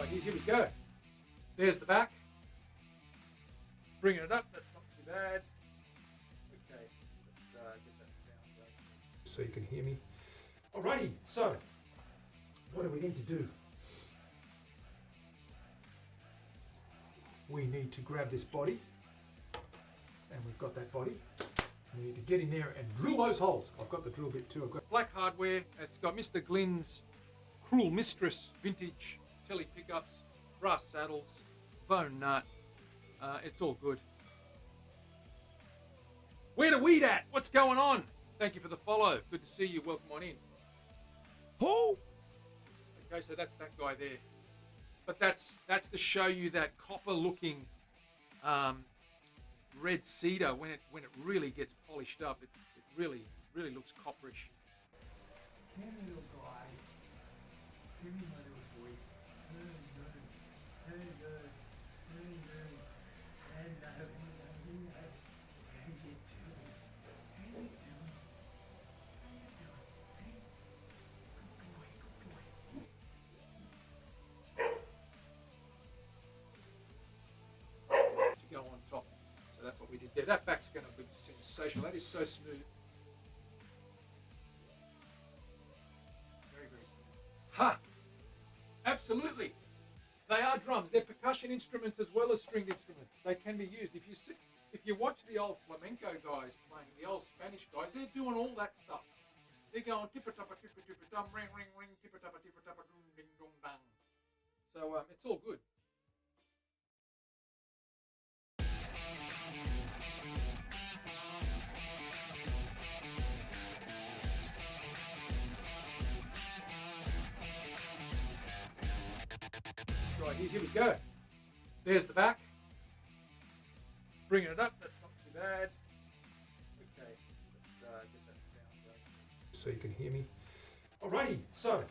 Right, here we go. There's the back. Bringing it up, that's not too bad. Okay, let's get that sound going so you can hear me. Alrighty, so what do we need to do? We need to grab this body, and we've got that body. We need to get in there and drill those holes. I've got the drill bit too. I've got black hardware. It's got Mr. Glynn's Cruel Mistress vintage telly pickups, brass saddles, bone nut. It's all good. Where the weed at? What's going on? Thank you for the follow. Good to see you. Welcome on in. Who? Okay, so that's that guy there. But that's to show you that copper-looking red cedar when it really gets polished up. It really looks copperish. Come here, little guy. Come here, my little boy. Hello. How you doing? How you doing? Hey? Good boy. To go on top. So that's what we did there. That back's going to be sensational. That is so smooth. Very smooth. Ha! Absolutely. They are drums. They're percussion instruments as well as stringed instruments. They can be used. If you watch the old flamenco guys playing, the old Spanish guys, they're doing all that stuff. They're going tippa-tappa, tippa-tippa-dum, ring, ring, ring, tippa-tappa, tippa-tappa, dum, ding, dong, dang. So it's all good. Right, here we go. There's the back. Bringing it up, that's not too bad. Okay, let's get that sound going so you can hear me. Alrighty, so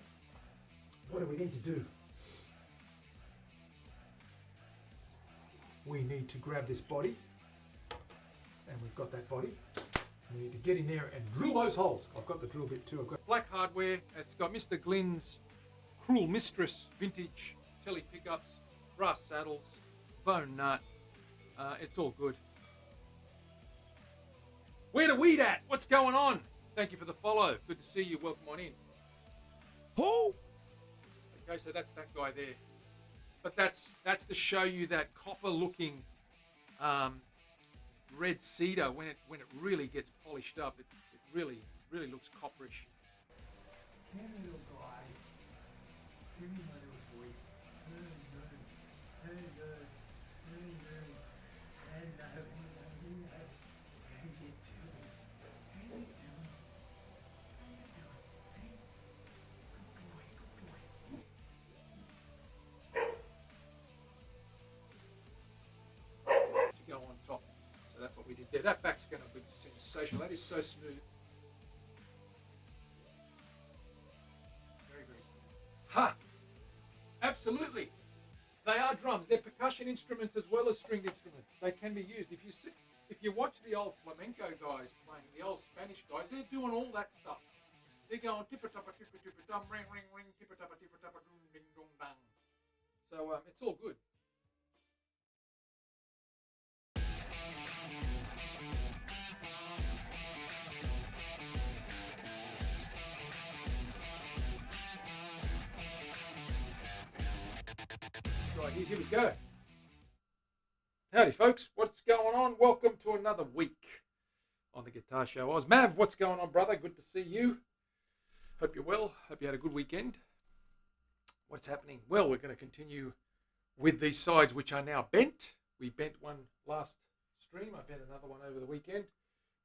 what do we need to do? We need to grab this body, and we've got that body. We need to get in there and drill those holes. I've got the drill bit too. I've got black hardware. It's got Mr. Glynn's Cruel Mistress vintage telly pickups, brass saddles, bone nut. It's all good. Where the weed at? What's going on? Thank you for the follow. Good to see you. Welcome on in. Who? Okay, so that's that guy there. But that's to show you that copper-looking red cedar when it really gets polished up. It really looks copperish. Come here, little guy. Come here, my little boy. Hello. How you doing? To go on top. So that's what we did there. That back's going to be sensational. That is so smooth. Very smooth. Ha! Absolutely. They are drums. They're percussion instruments as well as stringed instruments. They can be used. If you watch the old flamenco guys playing, the old Spanish guys, they're doing all that stuff. They're going tippa-tappa, tippa-tippa-dum, ring, ring, ring, tippa-tappa, tippa-tappa, dum, ding, dong, dang. So it's all good. Right, here we go. Howdy, folks. What's going on? Welcome to another week on the Guitar Show Oz. Mav, what's going on, brother? Good to see you. Hope you're well. Hope you had a good weekend. What's happening? Well, we're going to continue with these sides, which are now bent. We bent one last stream. I bent another one over the weekend.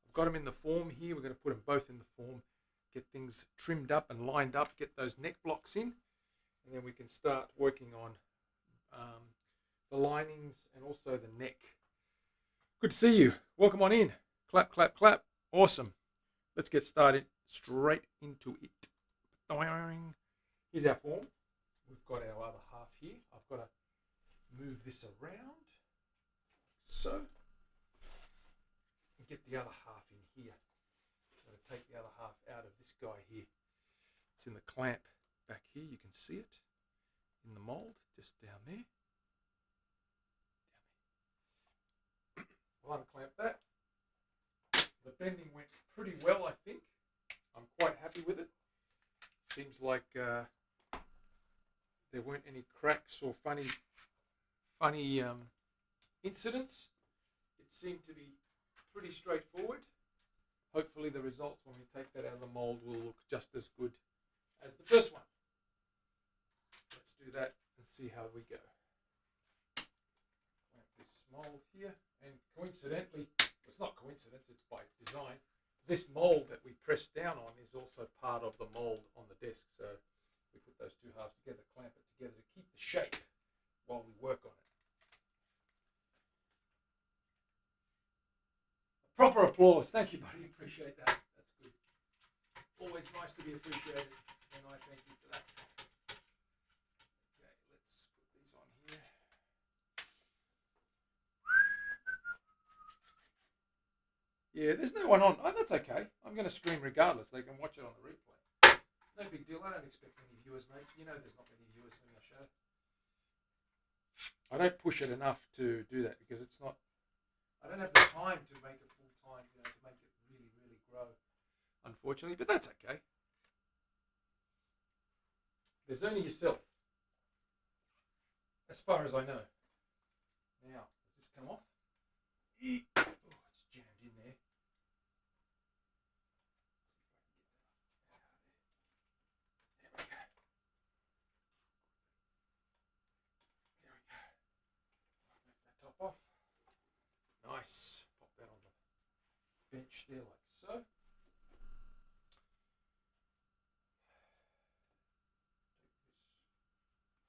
I've got them in the form here. We're going to put them both in the form, get things trimmed up and lined up, get those neck blocks in, and then we can start working on the linings and also the neck. Good to see you. Welcome on in. Clap, clap, clap. Awesome. Let's get started straight into it. Here's our form. We've got our other half here. I've got to move this around so and get the other half in here. I'm going to take the other half out of this guy here. It's in the clamp back here. You can see it in the mold, just down there. I'll unclamp that. The bending went pretty well, I think. I'm quite happy with it. Seems like there weren't any cracks or funny incidents. It seemed to be pretty straightforward. Hopefully the results when we take that out of the mold will look just as good as the first one. Let's do that and see how we go. Clamp this mold here, and coincidentally, it's not coincidence, it's by design, this mold that we press down on is also part of the mold on the disc. So we put those two halves together, clamp it together to keep the shape while we work on it. Proper applause. Thank you, buddy. Appreciate that. That's good. Always nice to be appreciated, and I thank you for that. Okay, let's put these on here. Yeah, there's no one on. Oh, that's okay. I'm going to stream regardless. They can watch it on the replay. No big deal. I don't expect many viewers, mate. You know there's not many viewers in the show. I don't push it enough to do that because it's not... I don't have the time to make it full time, to make it really, really grow, unfortunately, but that's okay. There's only yourself, as far as I know. Now, does this come off? Oh, it's jammed in there. There we go. There we go. Lift that top off. Nice. Pop that on the bench there like so. Take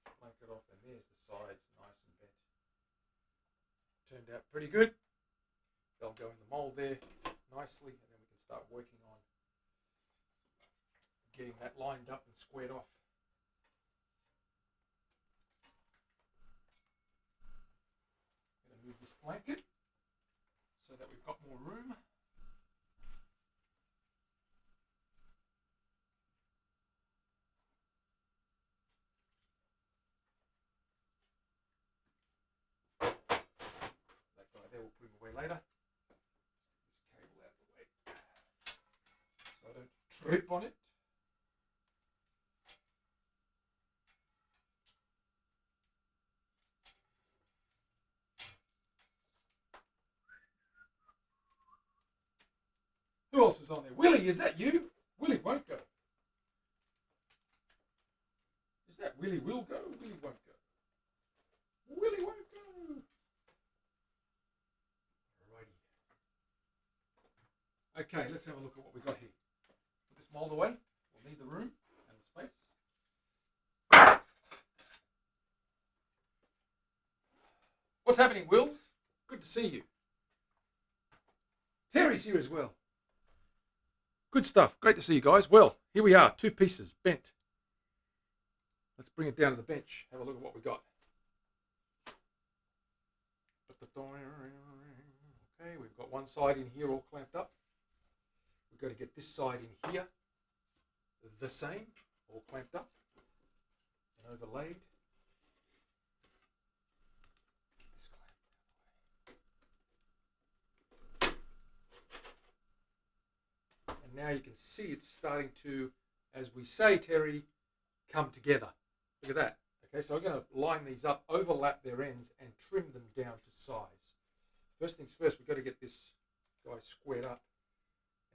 this blanket off, and there's the sides, nice and bent. Turned out pretty good. They'll go in the mold there nicely, and then we can start working on getting that lined up and squared off. I'm going to move this blanket so that we've got more room. That guy there we'll put him away later. This cable out of the way so I don't trip on it. Who else is on there? Willie, is that you? Willie won't go. Is that Willie will go? Willie won't go. Willie won't go. Alrighty. Okay, let's have a look at what we got here. Put this mold away. We'll need the room and the space. What's happening, Wills? Good to see you. Terry's here as well. Good stuff. Great to see you guys. Well, here we are. 2 pieces bent. Let's bring it down to the bench. Have a look at what we got. Okay, we've got one side in here all clamped up. We've got to get this side in here the same, all clamped up and overlaid. Get this clamped. And now you can see it's starting to, as we say, Terry, come together. Look at that. Okay, so I'm going to line these up, overlap their ends, and trim them down to size. First things first, we've got to get this guy squared up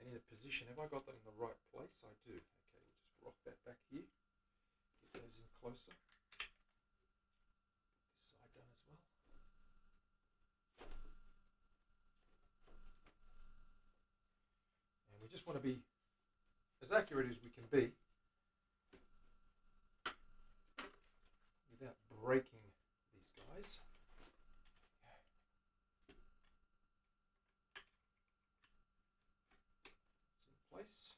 and in a position. Have I got that in the right place? I do. Okay, we'll just rock that back here. Get those in closer. This side done as well. And we just want to be as accurate as we can be without breaking these guys. It's in place.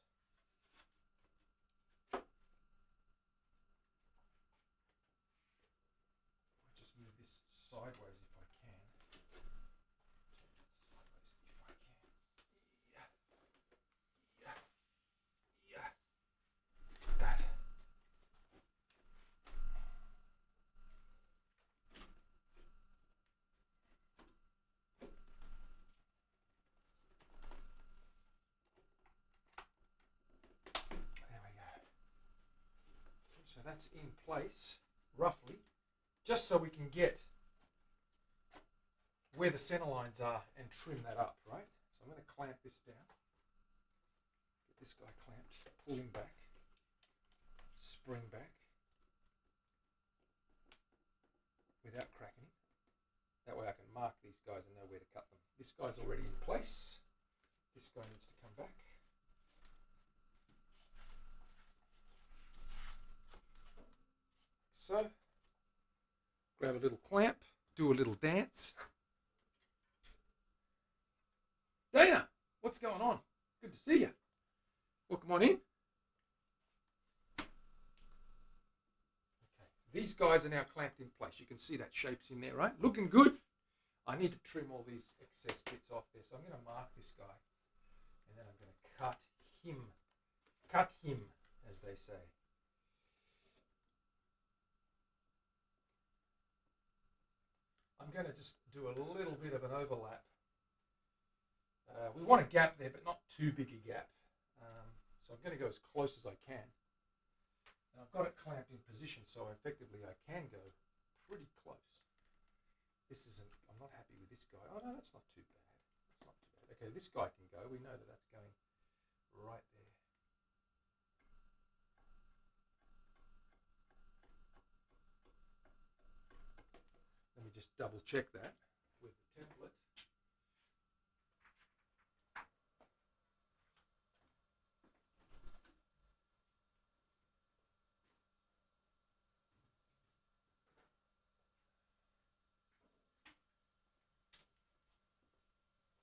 I'll just move this sideways if I can. Sideways if I can. Yeah. Yeah. Yeah. That. So that's in place, roughly, just so we can get where the center lines are and trim that up, right? So I'm going to clamp this down. Get this guy clamped, pull him back, spring back, without cracking him. That way I can mark these guys and know where to cut them. This guy's already in place. This guy needs to come back. So, grab a little clamp, do a little dance. Dana, what's going on? Good to see you. Welcome on in. Okay. These guys are now clamped in place. You can see that shape's in there, right? Looking good. I need to trim all these excess bits off there. So I'm going to mark this guy. And then I'm going to cut him. Cut him, as they say. I'm going to just do a little bit of an overlap. We want a gap there, but not too big a gap. So I'm going to go as close as I can. And I've got it clamped in position, so effectively I can go pretty close. This isn't, I'm not happy with this guy. Oh no, that's not too bad. That's not too bad. Okay, this guy can go. We know that that's going right there. Let me just double check that with the template.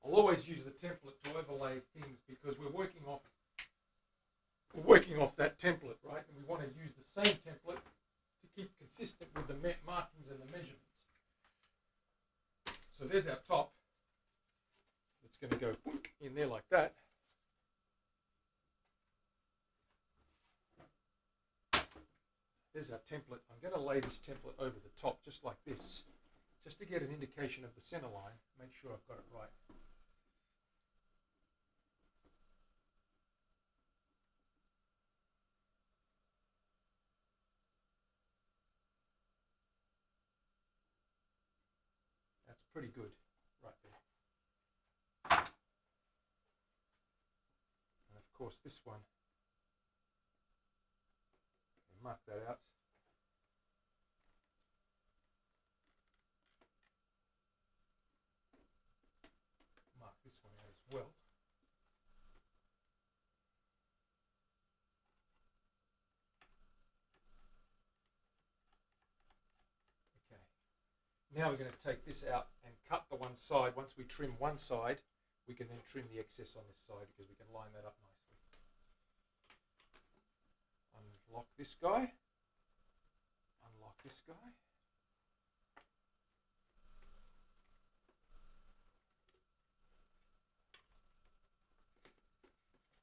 I'll always use the template to overlay things because we're working off that template, right? And we want to use the same template to keep consistent with the markings and the measurements. So there's our top. It's going to go in there like that. There's our template. I'm going to lay this template over the top just like this, just to get an indication of the center line. Make sure I've got it right. That's pretty good right there. And of course this one, mark that out. Mark this one out as well. Okay. Now we're going to take this out and cut the one side. Once we trim one side, we can then trim the excess on this side because we can line that up nicely. Unlock this guy. Unlock this guy.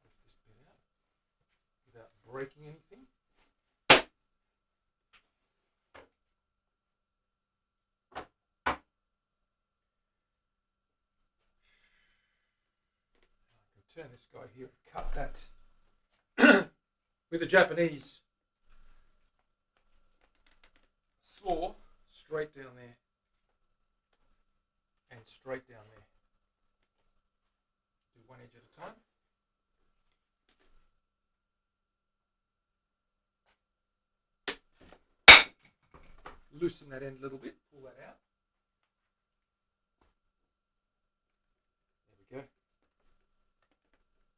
Lift this bit out without breaking anything. Turn this guy here and cut that with a Japanese saw straight down there and straight down there. Do one edge at a time. Loosen that end a little bit, pull that out. There we go.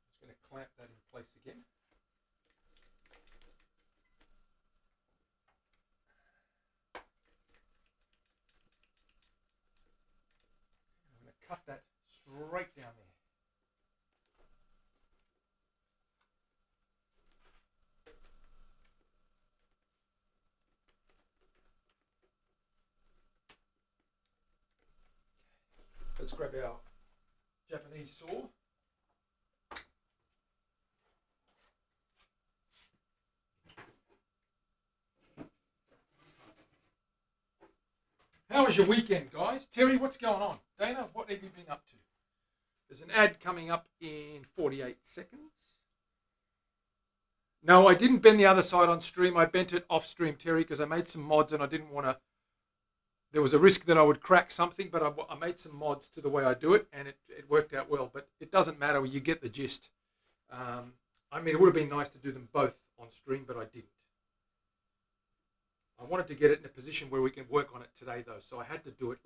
Just going to clamp that in place again. I'm going to cut that straight down there. Let's grab our Japanese saw. How was your weekend, guys? Terry, what's going on? Dana, what have you been up to? There's an ad coming up in 48 seconds. No, I didn't bend the other side on stream. I bent it off stream, Terry, because I made some mods and I didn't want to. There was a risk that I would crack something, but I made some mods to the way I do it, and it worked out well. But it doesn't matter. You get the gist. I mean, it would have been nice to do them both on stream, but I didn't. I wanted to get it in a position where we can work on it today, though, so I had to do it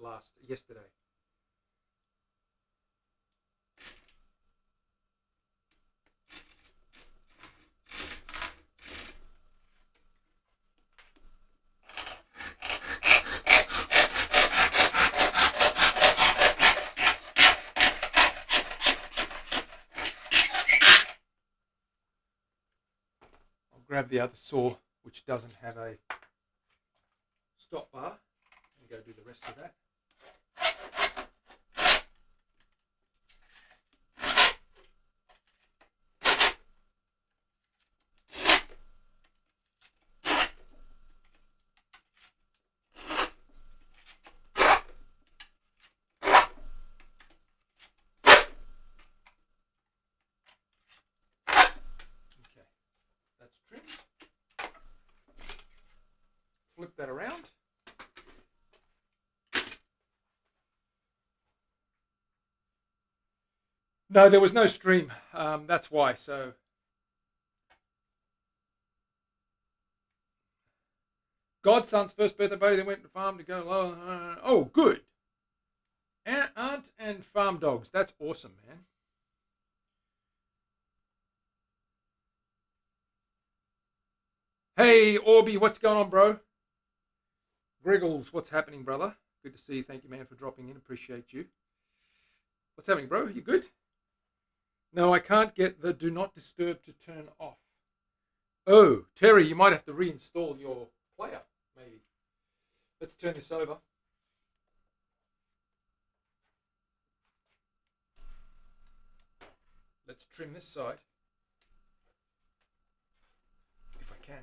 yesterday. I'll grab the other saw, which doesn't have a stop bar, and go do the rest of that. Okay, that's trimmed. Flip that around. No, there was no stream. That's why. So, godson's first birthday party. They went to the farm to go. Oh, good. Aunt and farm dogs. That's awesome, man. Hey, Orby, what's going on, bro? Griggles, what's happening, brother? Good to see you. Thank you, man, for dropping in. Appreciate you. What's happening, bro? You good? No, I can't get the do not disturb to turn off. Oh, Terry, you might have to reinstall your player, maybe. Let's turn this over. Let's trim this side, if I can.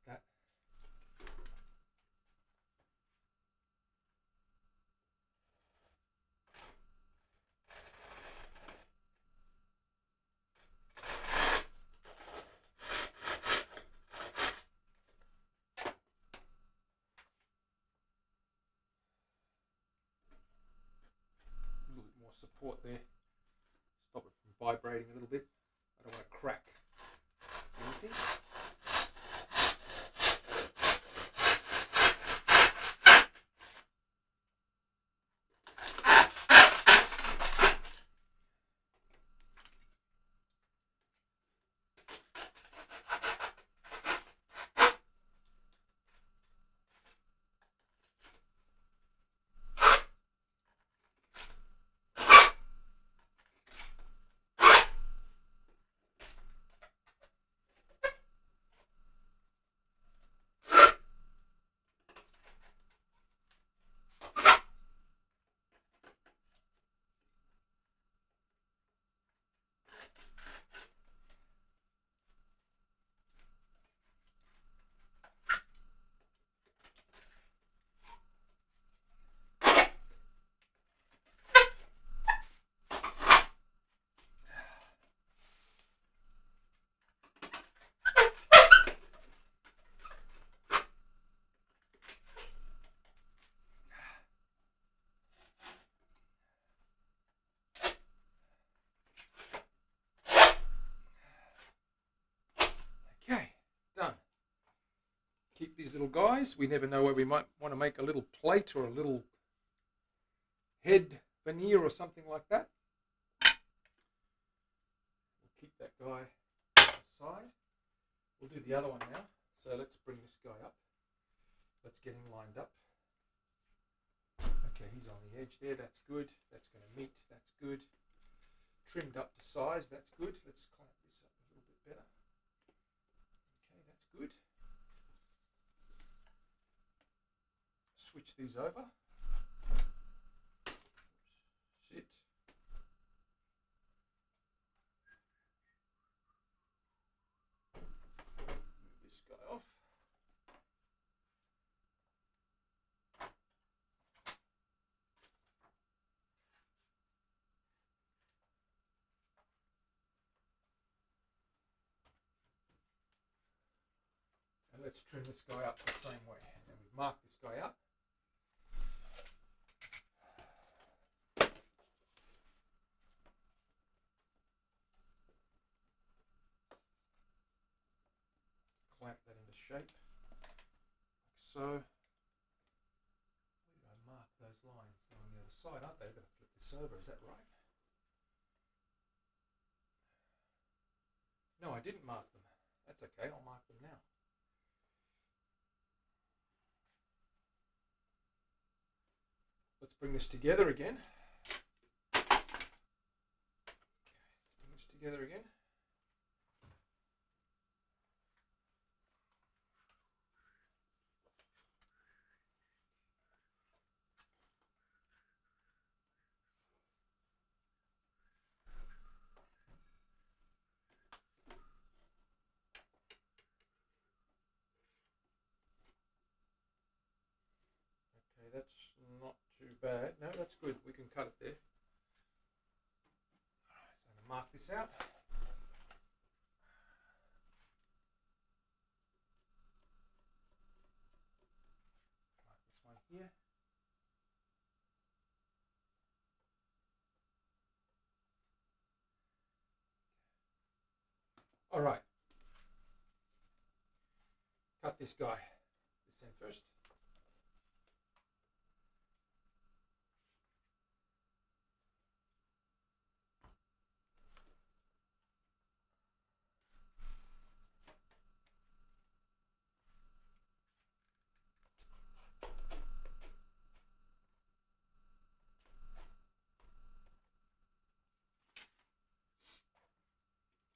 Like that. A little bit more support there. Stop it from vibrating a little bit. I don't want to crack anything. Okay, done. Keep these little guys. We never know where we might want to make a little plate or a little head veneer or something like that. We'll keep that guy aside. We'll do the other one now. So let's bring this guy up. Let's get him lined up. Okay, he's on the edge there. That's good. That's going to meet. That's good. Trimmed up to size. That's good. Let's clamp this up a little bit better. Okay, that's good. Switch these over. Sit. Move this guy off. let's trim this guy up the same way. And we've marked this guy up. Clamp that into shape, like so. Where did I mark those lines? They're on the other side, aren't they? I've got to flip this over, is that right? No, I didn't mark them. That's okay, I'll mark them now. Let's bring this together again. Okay, let's bring this together again. Okay, that's not too bad. No, that's good. We can cut it there. Alright, so I'm going to mark this out. Mark this one here. Alright. Cut this guy. This end first.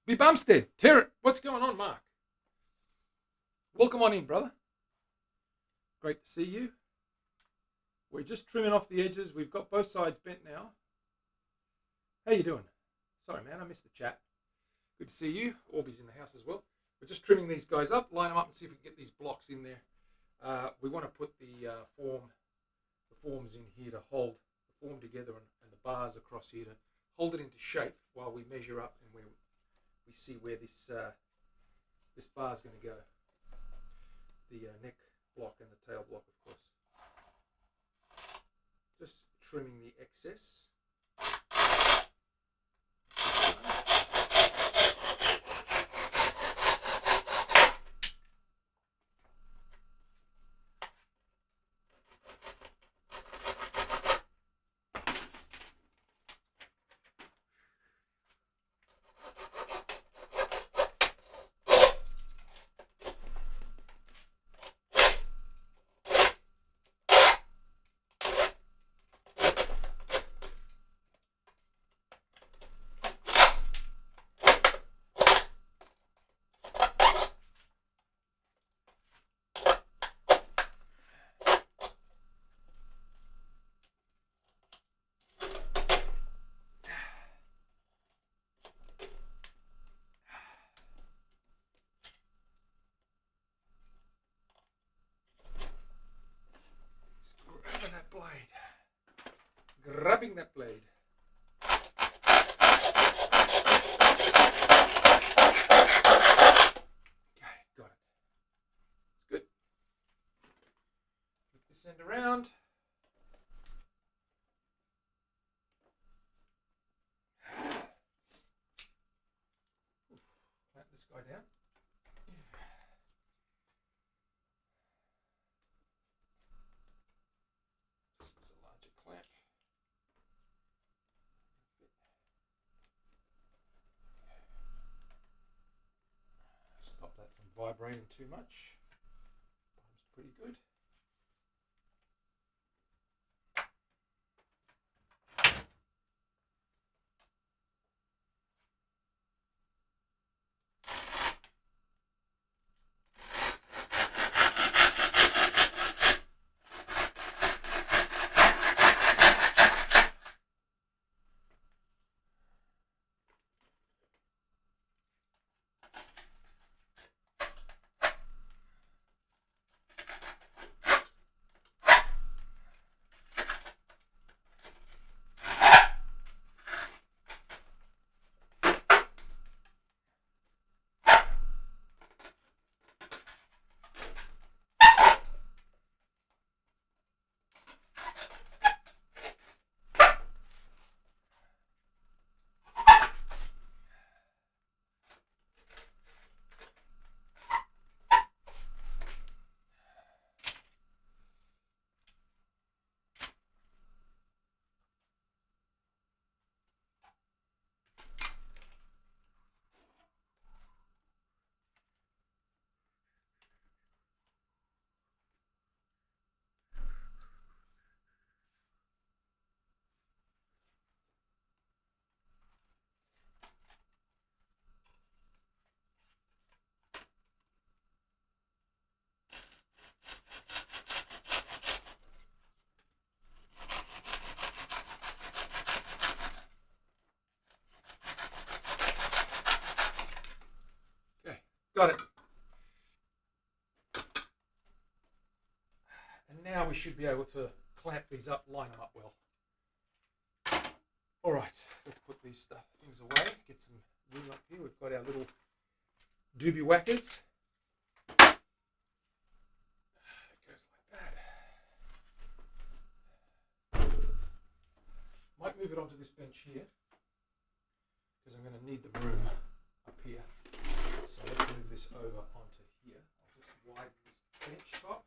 B. Bumstead, Terrett, what's going on, Mark? Welcome on in, brother. Great to see you. We're just trimming off the edges. We've got both sides bent now. How you doing? Sorry, man, I missed the chat. Good to see you. Orby's in the house as well. We're just trimming these guys up, line them up and see if we can get these blocks in there. We want to put the forms in here to hold the form together and the bars across here to hold it into shape while we measure up and we see where this bar is going to go. The neck block and the tail block, of course. Just trimming the excess. Grabbing that blade. Okay, got it. It's good. Flip this end around. Clamp this guy down. This is a larger clamp. Stop that from vibrating too much. It's pretty good. got it. And now we should be able to clamp these up, line them up well. All right, let's put these things away, get some room up here. We've got our little doobie whackers. It goes like that. Might move it onto this bench here because I'm going to need the room up here. So let's move this over onto here. I'll just widen this bench top.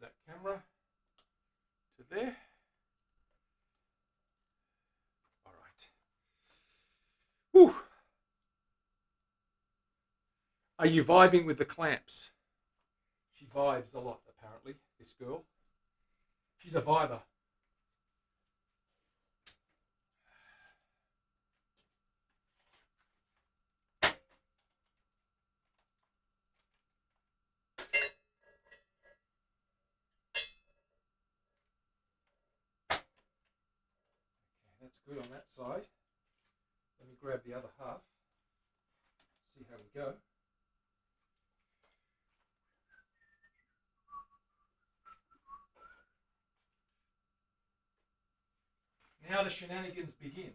That camera to there. All right. Whew. Are you vibing with the clamps? She vibes a lot, apparently, this girl. She's a viber. That's good on that side. Let me grab the other half. See how we go. Now the shenanigans begin.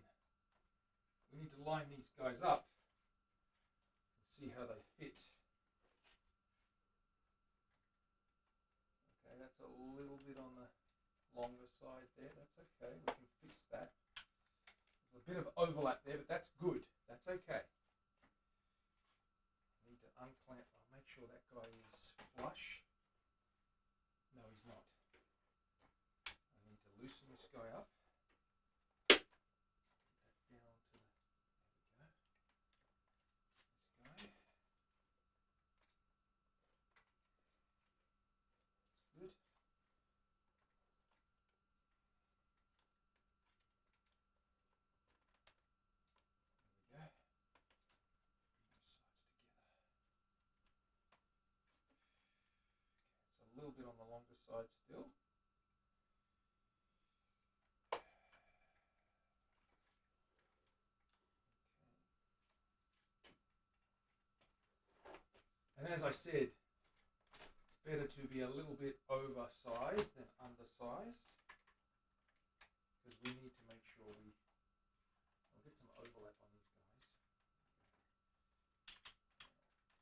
We need to line these guys up and see how they fit. Okay, that's a little bit on the longer side there. That's okay. We can fix that. There's a bit of overlap there, but that's good. That's okay. I need to unclamp. I'll make sure that guy is flush. No, he's not. I need to loosen this guy up. Put that down to the, there we go. This guy. That's good. There we go. It's a little bit on the longer side still. And as I said, it's better to be a little bit oversized than undersized because we need to make sure I'll get some overlap on these guys.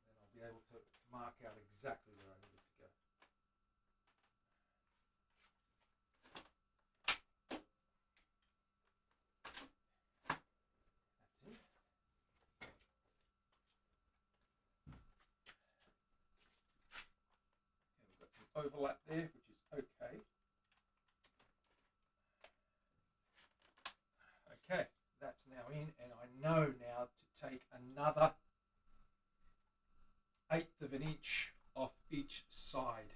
Then I'll be able to mark out exactly where I need it to go. That's it. Okay, we've got some overlap there, which is okay. Okay, that's now in, and I know now to take another 1/8 of an inch off each side.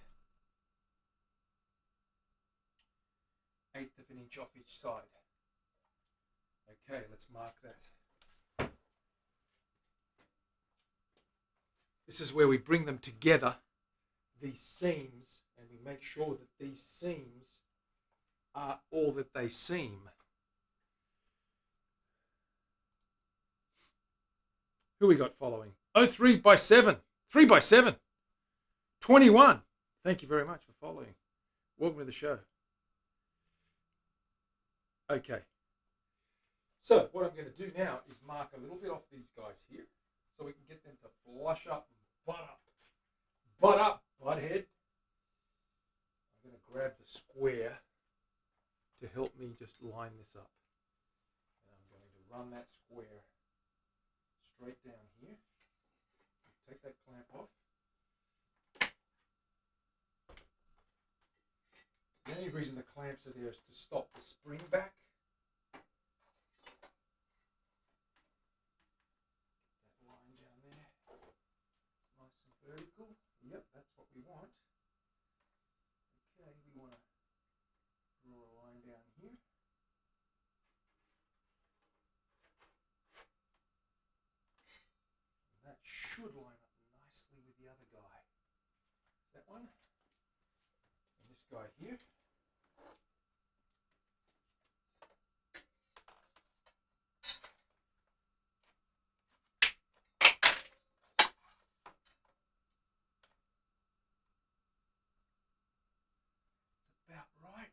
1/8 of an inch off each side. Okay, let's mark that. This is where we bring them together, these seams, and we make sure that these seams are all that they seem. Who we got following? Oh, 3x7. 3x7. 21. Thank you very much for following. Welcome to the show. Okay. So what I'm going to do now is mark a little bit off these guys here so we can get them to flush up and butt up. Butt up, butthead. I'm going to grab the square to help me just line this up. And I'm going to run that square straight down here. Take that clamp off. The only reason the clamps are there is to stop the spring back. That line down there. Nice and vertical. Yep, that's what we want. Okay, we that one. And this guy here. It's about right.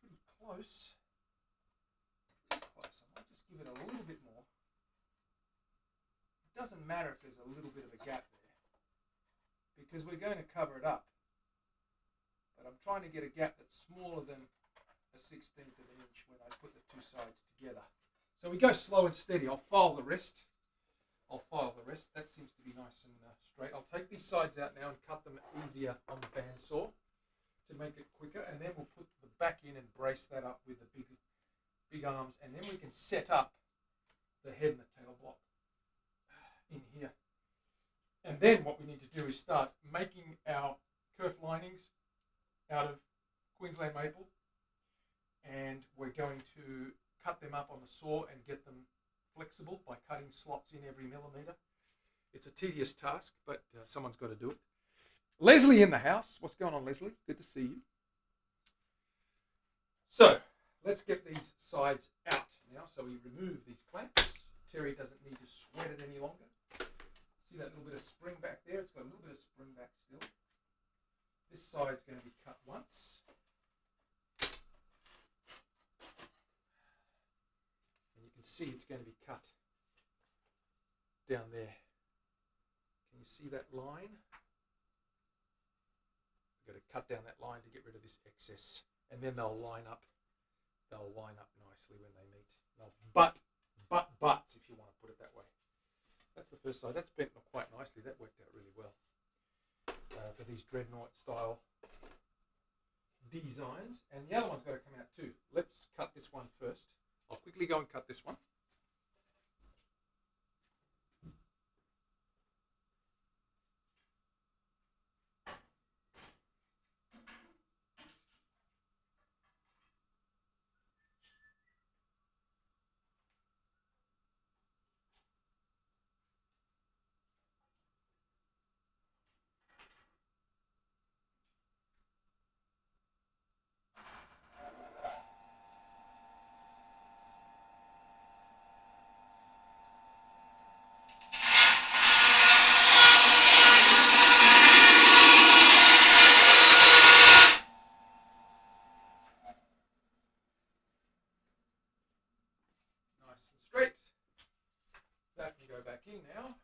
Pretty close. I might just give it a little bit more. It doesn't matter if there's a little bit of a gap there, because we're going to cover it up. But I'm trying to get a gap that's smaller than a 16th of an inch when I put the two sides together. So we go slow and steady. I'll file the rest. That seems to be nice and straight. I'll take these sides out now and cut them easier on the bandsaw to make it quicker, and then we'll put the back in and brace that up with the big arms, and then we can set up the head and the tail block in here. And then what we need to do is start making our kerf linings out of Queensland maple, and we're going to cut them up on the saw and get them flexible by cutting slots in every millimeter. It's a tedious task, but someone's got to do it. Leslie in the house. What's going on, Leslie? Good to see you. So let's get these sides out now. So we remove these clamps. Terry doesn't need to sweat it any longer. See that little bit of spring back there? It's got a little bit of spring back still. This side's going to be cut once. And you can see it's going to be cut down there. Can you see that line? We've got to cut down that line to get rid of this excess. And then they'll line up. They'll line up nicely when they meet. They'll butts, if you want to put it that way. That's the first side. That's bent quite nicely. That worked out really well for these dreadnought style designs. And the other one's got to come out too. Let's cut this one first. I'll quickly go and cut this one. Nice and straight. That can go back in now.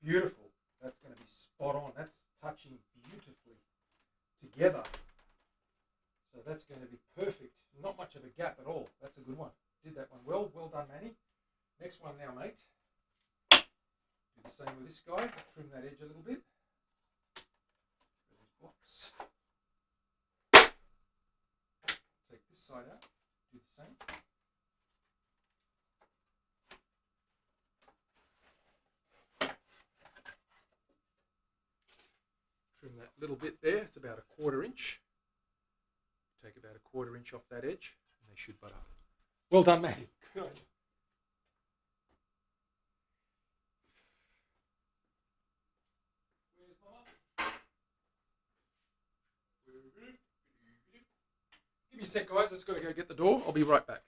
Beautiful. That's going to be spot on. That's touching beautifully together. So that's going to be perfect. Not much of a gap at all. That's a good one. Did that one well. Well done, Manny. Next one now, mate. Do the same with this guy. Trim that edge a little bit. These blocks. Take this side out. Do the same. Trim that little bit there. It's about a 1/4 inch. Take about a 1/4 inch off that edge, and they should butt up. Well done, Matty. Good. Where's Mama? Give me a sec, guys. Let's go get the door. I'll be right back.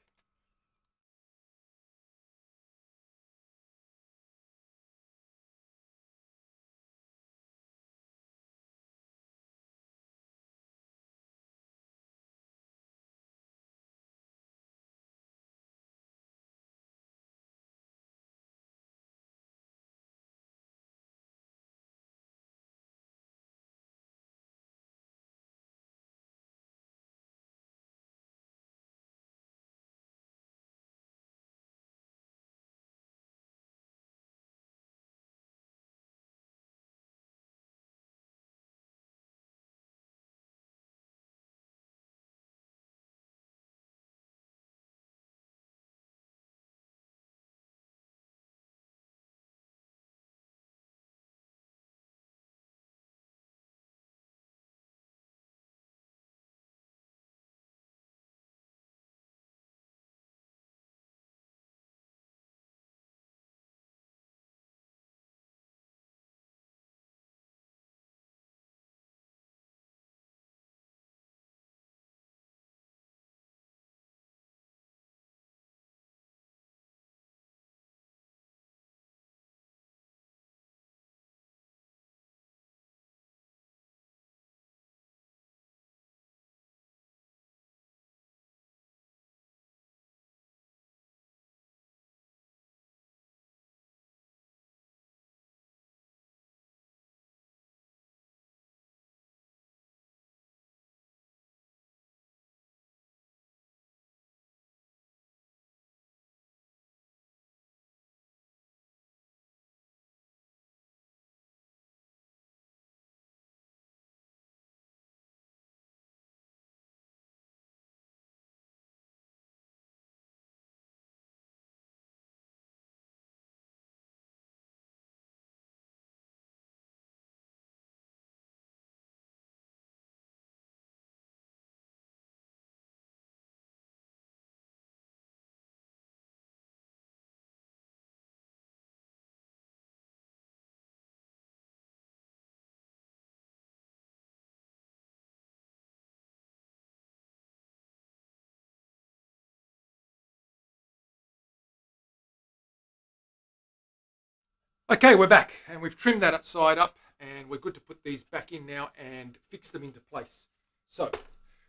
Okay, we're back and we've trimmed that side up and we're good to put these back in now and fix them into place. So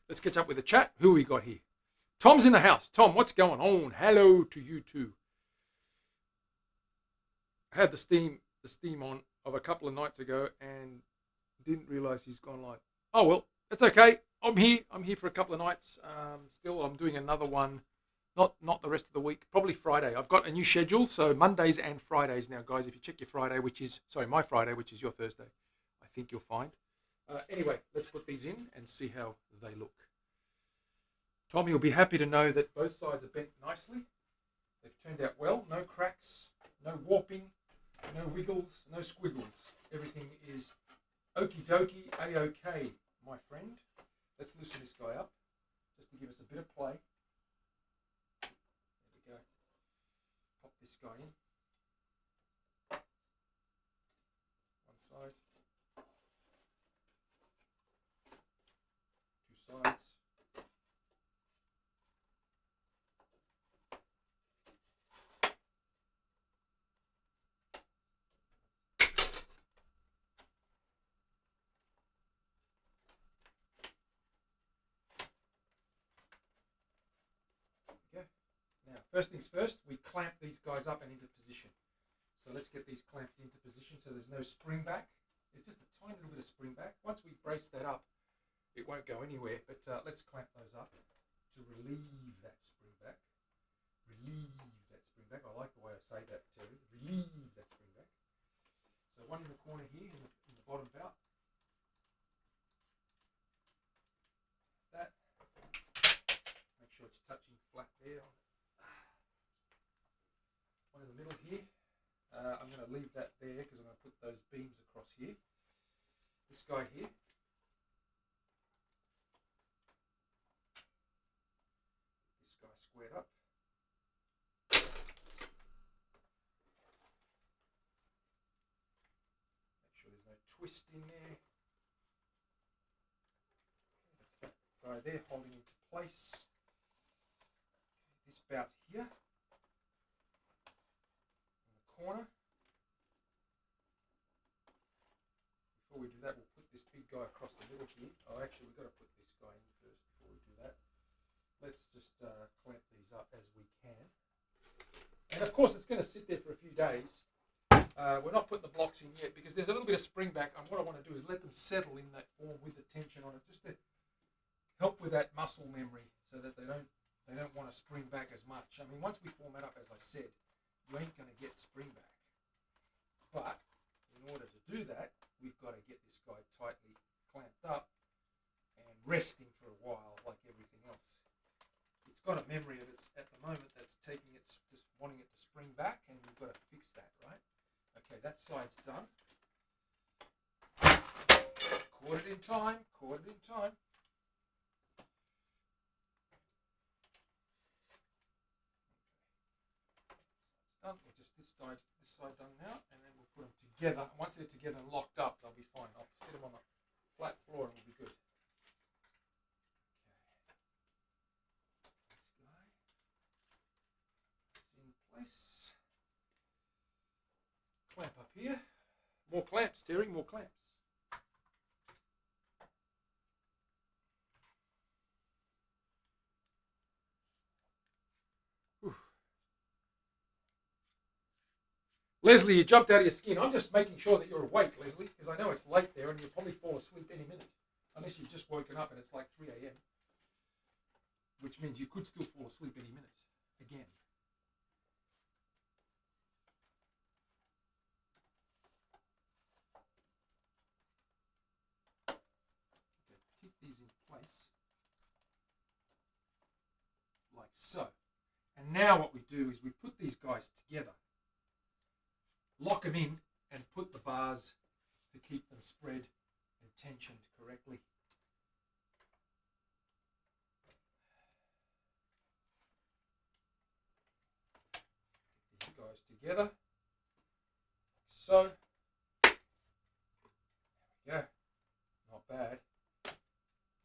let's catch up with the chat. Who we got here? Tom's in the house. Tom, what's going on? Hello to you too. I had the steam on of a couple of nights ago and didn't realize he's gone live. Oh well, it's okay. I'm here. I'm here for a couple of nights. Still, I'm doing another one. Not the rest of the week. Probably Friday. I've got a new schedule, so Mondays and Fridays now, guys. If you check your Friday, my Friday, which is your Thursday, I think you'll find. Anyway, let's put these in and see how they look. Tommy will be happy to know that both sides are bent nicely. They've turned out well. No cracks, no warping, no wiggles, no squiggles. Everything is okie dokie, a-okay, my friend. Let's loosen this guy up just to give us a bit of play. There we go. Pop this guy in. One side. Two sides. Now, first things first, we clamp these guys up and into position. So let's get these clamped into position so there's no spring back. There's just a tiny little bit of spring back. Once we brace that up, it won't go anywhere, but let's clamp those up to relieve that spring back. Relieve that spring back. I like the way I say that, Terry. Relieve that spring back. So one in the corner here, in the bottom bout. That. Make sure it's touching flat there. One in the middle here. I'm going to leave that there because I'm going to put those beams across here. This guy here. This guy squared up. Make sure there's no twist in there. That's that guy there holding into place. This bout here. Corner. Before we do that, we'll put this big guy across the middle here. Oh, actually, we've got to put this guy in first before we do that. Let's just clamp these up as we can. And of course, it's going to sit there for a few days. We're not putting the blocks in yet because there's a little bit of spring back. And what I want to do is let them settle in that form with the tension on it, just to help with that muscle memory, so that they don't want to spring back as much. I mean, once we form that up, as I said, you ain't going to get spring back. But in order to do that, we've got to get this guy tightly clamped up and resting for a while like everything else. It's got a memory of its at the moment that's taking its just wanting it to spring back, and we've got to fix that, right? Okay, that side's done. Caught it in time, caught it in time. We're just this side done now, and then we'll put them together. Once they're together and locked up, they'll be fine. I'll sit them on the flat floor and we'll be good. Okay. This guy is in place. Clamp up here. More clamps, Terry, more clamps. Leslie, you jumped out of your skin. I'm just making sure that you're awake, Leslie, because I know it's late there and you'll probably fall asleep any minute. Unless you've just woken up and it's like 3 a.m. Which means you could still fall asleep any minute. Again. Okay, keep these in place. Like so. And now what we do is we put these guys together. Lock them in and put the bars to keep them spread and tensioned correctly. Get these guys together. So, there we go. Not bad.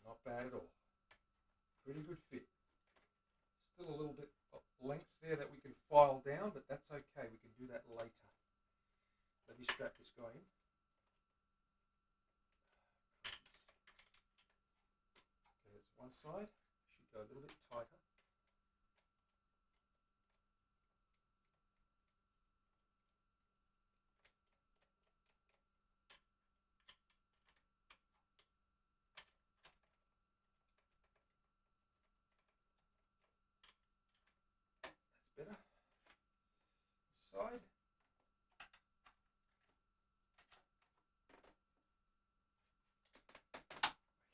Not bad at all. Pretty good fit. Still a little bit of length there that we can file down, but that's okay. We can do that later. Let me strap this guy in. Okay, that's one side. Should go a little bit tighter. That's better. Side.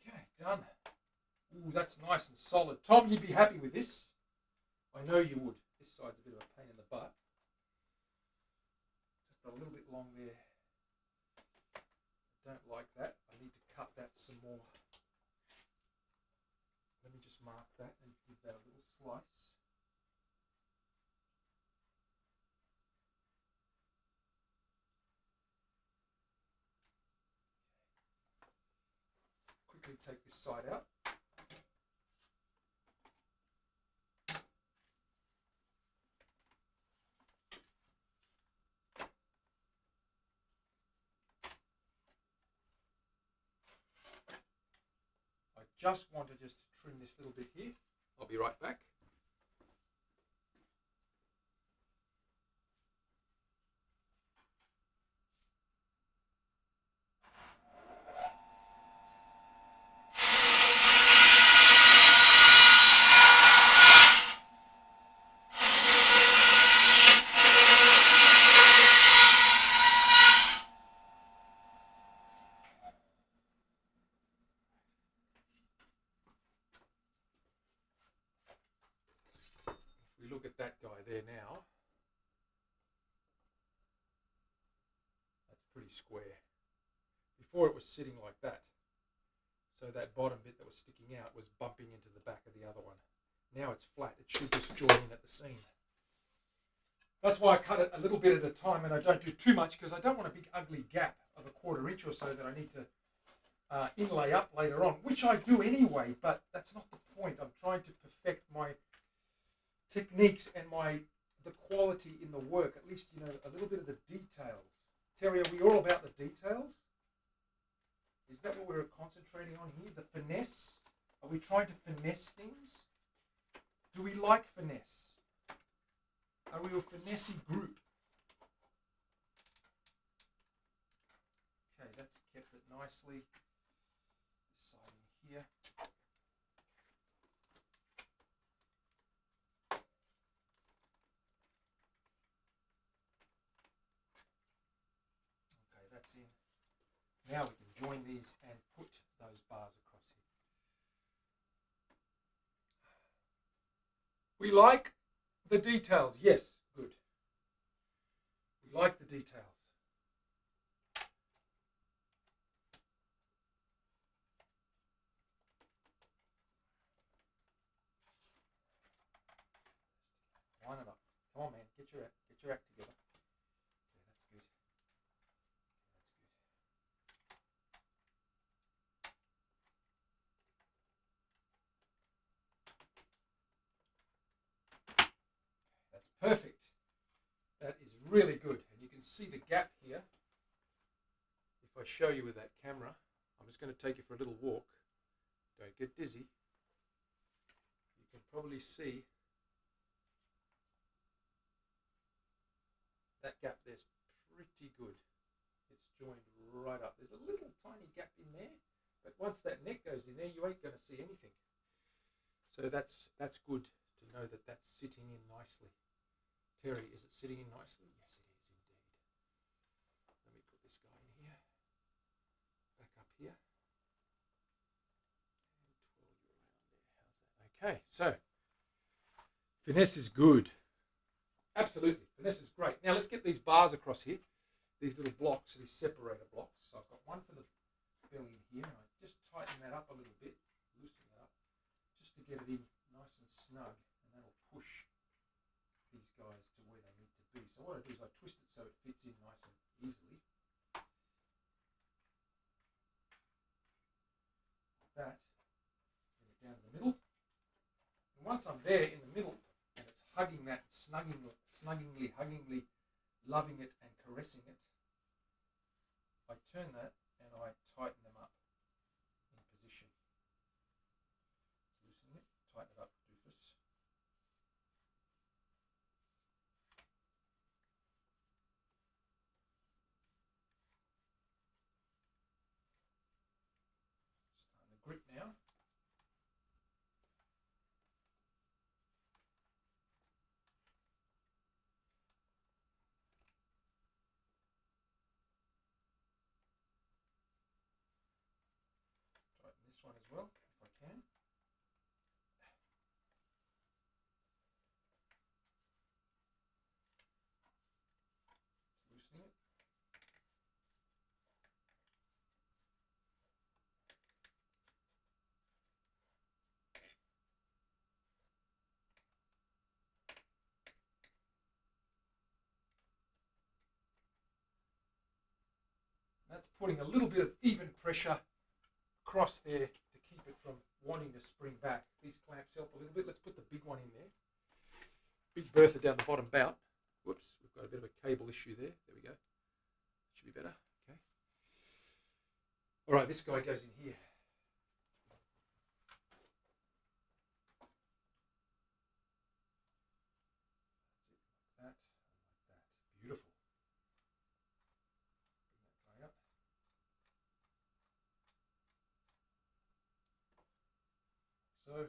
Okay, done. Ooh, that's nice and solid. Tom, you'd be happy with this. I know you would. This side's a bit of a pain in the butt. Just a little bit long there. Don't like that. I need to cut that some more. Let me just mark that and give that a little slice. Quickly take this side out. I just want to just trim this little bit here. I'll be right back. We look at that guy there now. That's pretty square. Before it was sitting like that. So that bottom bit that was sticking out was bumping into the back of the other one. Now it's flat. It should just join in at the seam. That's why I cut it a little bit at a time and I don't do too much because I don't want a big ugly gap of a 1/4 inch or so that I need to inlay up later on, which I do anyway, but that's not the point. I'm trying to perfect my techniques and the quality in the work, at least, you know, a little bit of the details. Terry, are we all about the details? Is that what we're concentrating on here? The finesse? Are we trying to finesse things? Do we like finesse? Are we a finesse group? Okay, that's kept it nicely. This side in here. Okay, that's in. Now we can join these and put those bars across here. We like the details. Yes, good. We like the details. Line it up. Come on, man. Get your act together. Okay, that's good. That's perfect. That is really good. And you can see the gap here. If I show you with that camera, I'm just going to take you for a little walk. Don't get dizzy. You can probably see that gap there's pretty good. It's joined right up. There's a little tiny gap in there, but once that neck goes in there, you ain't going to see anything. So that's good to know that that's sitting in nicely. Terry, is it sitting in nicely? Yes, it is indeed. Let me put this guy in here. Back up here. And twirl you around there. How's that? Okay, so finesse is good. Absolutely, finesse is great. Now let's get these bars across here. These little blocks, these separator blocks. So I've got one for the belly in here. And I just tighten that up a little bit, loosen it up, just to get it in nice and snug, and that'll push these guys to where they need to be. So what I do is I twist it so it fits in nice and easily. Like that. Bring it down to the middle. And once I'm there in the middle, and it's hugging that, snuggingly, huggingly, loving it and caressing it, I turn that and I tighten them up in position. Loosen it, tighten it up, doofus. Starting to grip now. Tighten this one as well, if I can. Loosening it. That's putting a little bit of even pressure across there to keep it from wanting to spring back. These clamps help a little bit. Let's put the big one in there. Big bertha down the bottom bout. Whoops, we've got a bit of a cable issue there. There we go. Should be better. Okay. All right, this guy goes in here. Like that. Beautiful. Bring that guy up. So, there we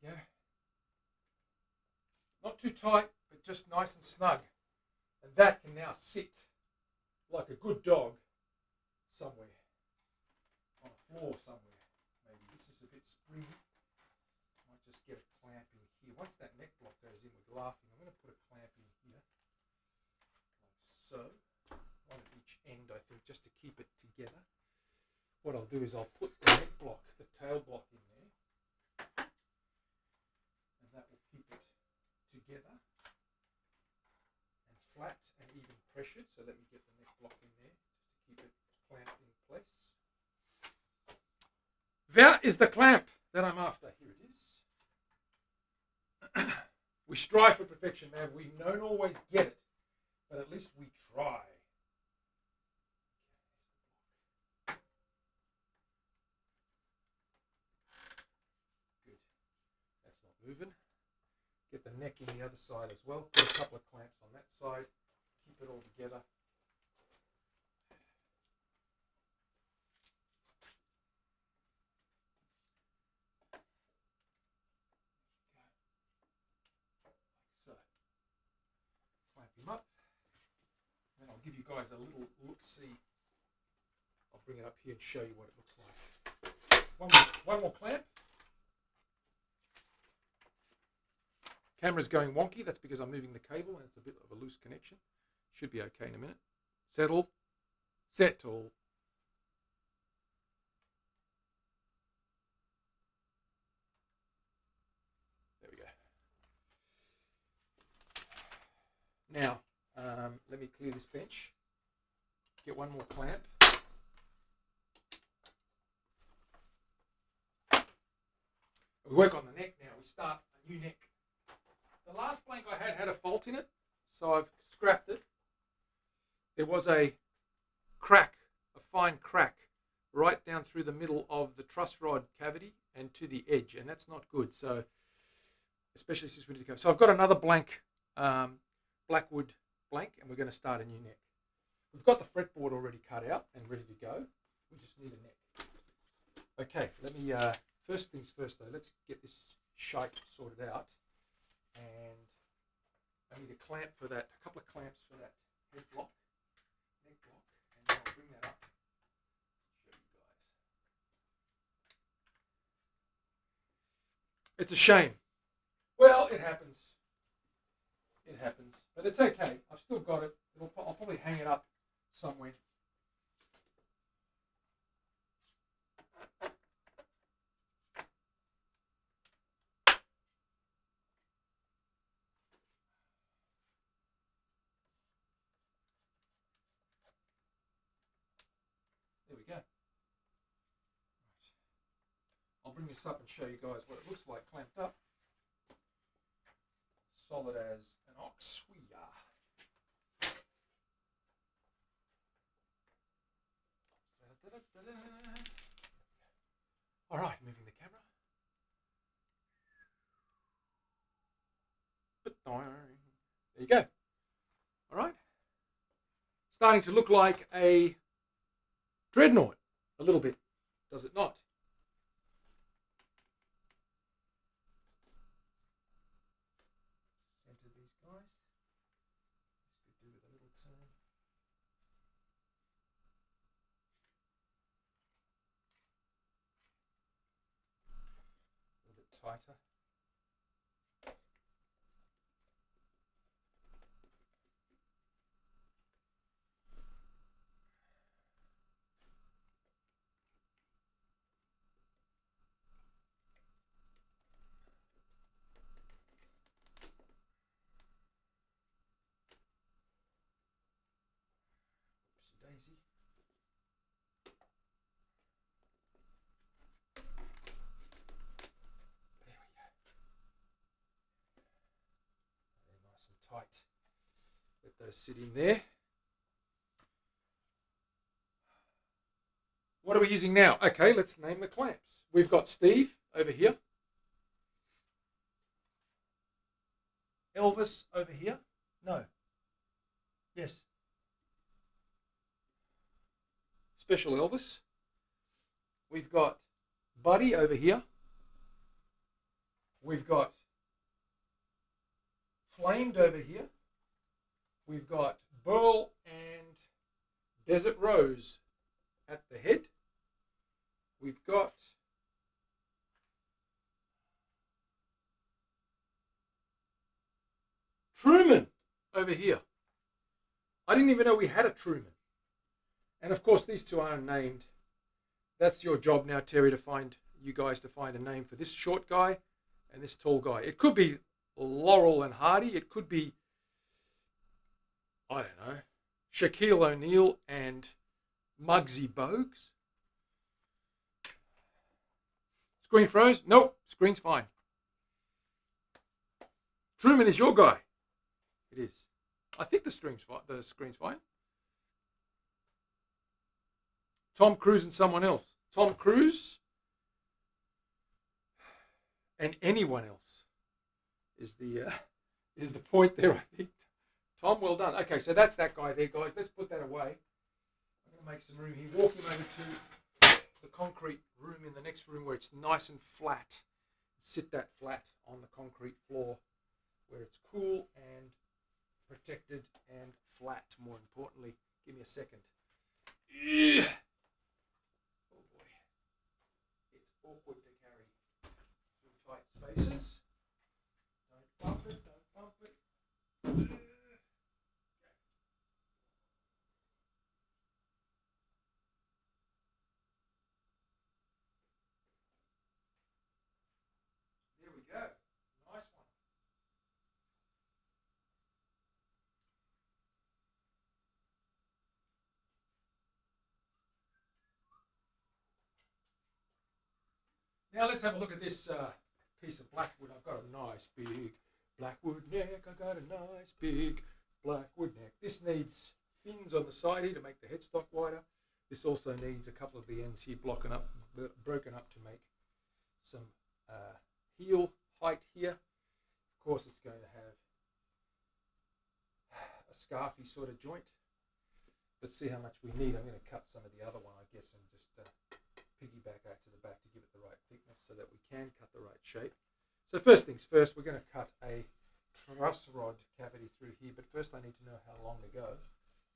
go. There we go. Not too tight, but just nice and snug. And that can now sit like a good dog somewhere. On a floor somewhere. Maybe this is a bit springy. Might just get a clamp in here. Once that neck block goes in with laughing, I'm going to put a clamp in here. Like so. One at each end, I think, just to keep it together. What I'll do is I'll put the neck block, the tail block in there. And that will keep it together. And flat and even pressured. So let me get the neck block in there just to keep it clamped in place. That is the clamp that I'm after. Here it is. We strive for perfection, man. We don't always get it, but at least we try. Good. That's not moving. Get the neck in the other side as well. Put a couple of clamps on that side. Keep it all together. So, clamp him up. And I'll give you guys a little look-see. I'll bring it up here and show you what it looks like. One more clamp. Camera's going wonky. That's because I'm moving the cable and it's a bit of a loose connection. Should be okay in a minute. Settle. Settle. There we go. Now, let me clear this bench. Get one more clamp. We work on the neck now. We start a new neck. The last blank I had a fault in it, so I've scrapped it. There was a crack, a fine crack, right down through the middle of the truss rod cavity and to the edge, and that's not good. So, especially since we need to go. So I've got another blank, Blackwood blank, and we're going to start a new neck. We've got the fretboard already cut out and ready to go. We just need a neck. Okay, let me, first things first though, let's get this shite sorted out. And I need a clamp for that, a couple of clamps for that head block, neck block, and then I'll bring that up. Show you guys. It's a shame. Well, it happens. It happens, but it's okay. I've still got it. I'll probably hang it up somewhere. There we go. I'll bring this up and show you guys what it looks like clamped up. Solid as an ox we are. All right, moving the camera. There you go. All right. Starting to look like a dreadnought a little bit, does it not? Center these guys. This could do with a little turn. A little bit tighter. Daisy. There we go. They're nice and tight. Let those sit in there. What are we using now? Okay, let's name the clamps. We've got Steve over here. Elvis over here. No. Yes. Special Elvis. We've got Buddy over here. We've got Flamed over here. We've got Burl and Desert Rose at the head. We've got Truman over here. I didn't even know we had a Truman. And of course, these two aren't named. That's your job now, Terry, to find you guys to find a name for this short guy and this tall guy. It could be Laurel and Hardy. It could be, I don't know, Shaquille O'Neal and Muggsy Bogues. Screen froze? Nope, screen's fine. Truman is your guy. It is. I think the screen's fine. Tom Cruise and someone else. Tom Cruise and anyone else is the point there, I think. Tom, well done. Okay, so that's that guy there, guys. Let's put that away. I'm going to make some room here. Walk him over to the concrete room in the next room where it's nice and flat. Sit that flat on the concrete floor where it's cool and protected and flat, more importantly. Give me a second. Yeah. Oh boy. It's awkward to carry through tight spaces. Don't bump it, don't bump it. There we go. Nice one. Now let's have a look at this piece of blackwood. I've got a nice big blackwood neck. I got a nice big blackwood neck. This needs fins on the side here to make the headstock wider. This also needs a couple of the ends here broken up to make some heel height here. Of course, it's going to have a scarfy sort of joint. let's see how much we need. I'm going to cut some of the other one, I guess, and just piggyback out to the back to give it the right thickness so that we can cut the right shape. So first things first, we're going to cut a truss rod cavity through here, but first I need to know how long to go.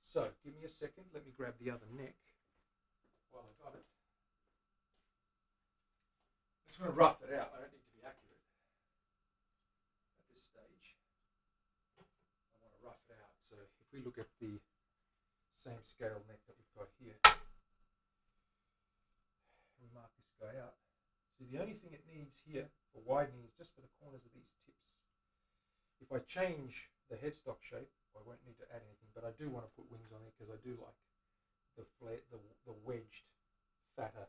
So give me a second, let me grab the other neck while I got it. I'm just going to rough it out. I don't need to be accurate at this stage. I want to rough it out. So if we look at the same scale neck that we've got here, we mark this guy out. So the only thing it needs here for widening is just for the corners of these tips. If I change the headstock shape, I won't need to add anything, but I do want to put wings on it because I do like the wedged, fatter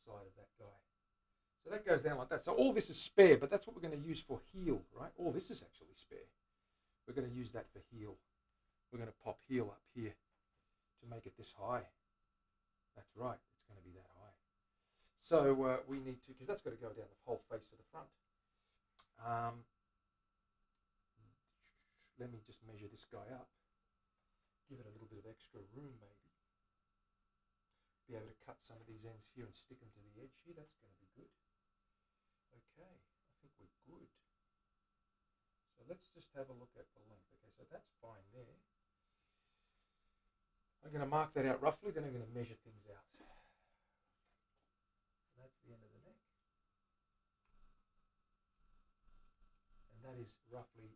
side of that guy. So that goes down like that. So all this is spare, but that's what we're going to use for heel, right? All this is actually spare. We're going to use that for heel. We're going to pop heel up here to make it this high. That's right, it's going to be that high. So we need to, because that's got to go down the whole face of the front. Let me just measure this guy up. Give it a little bit of extra room, maybe. Be able to cut some of these ends here and stick them to the edge here. That's going to be good. Okay, I think we're good. So let's just have a look at the length. Okay, so that's fine there. I'm going to mark that out roughly, then I'm going to measure things out. That's the end of the neck. And that is roughly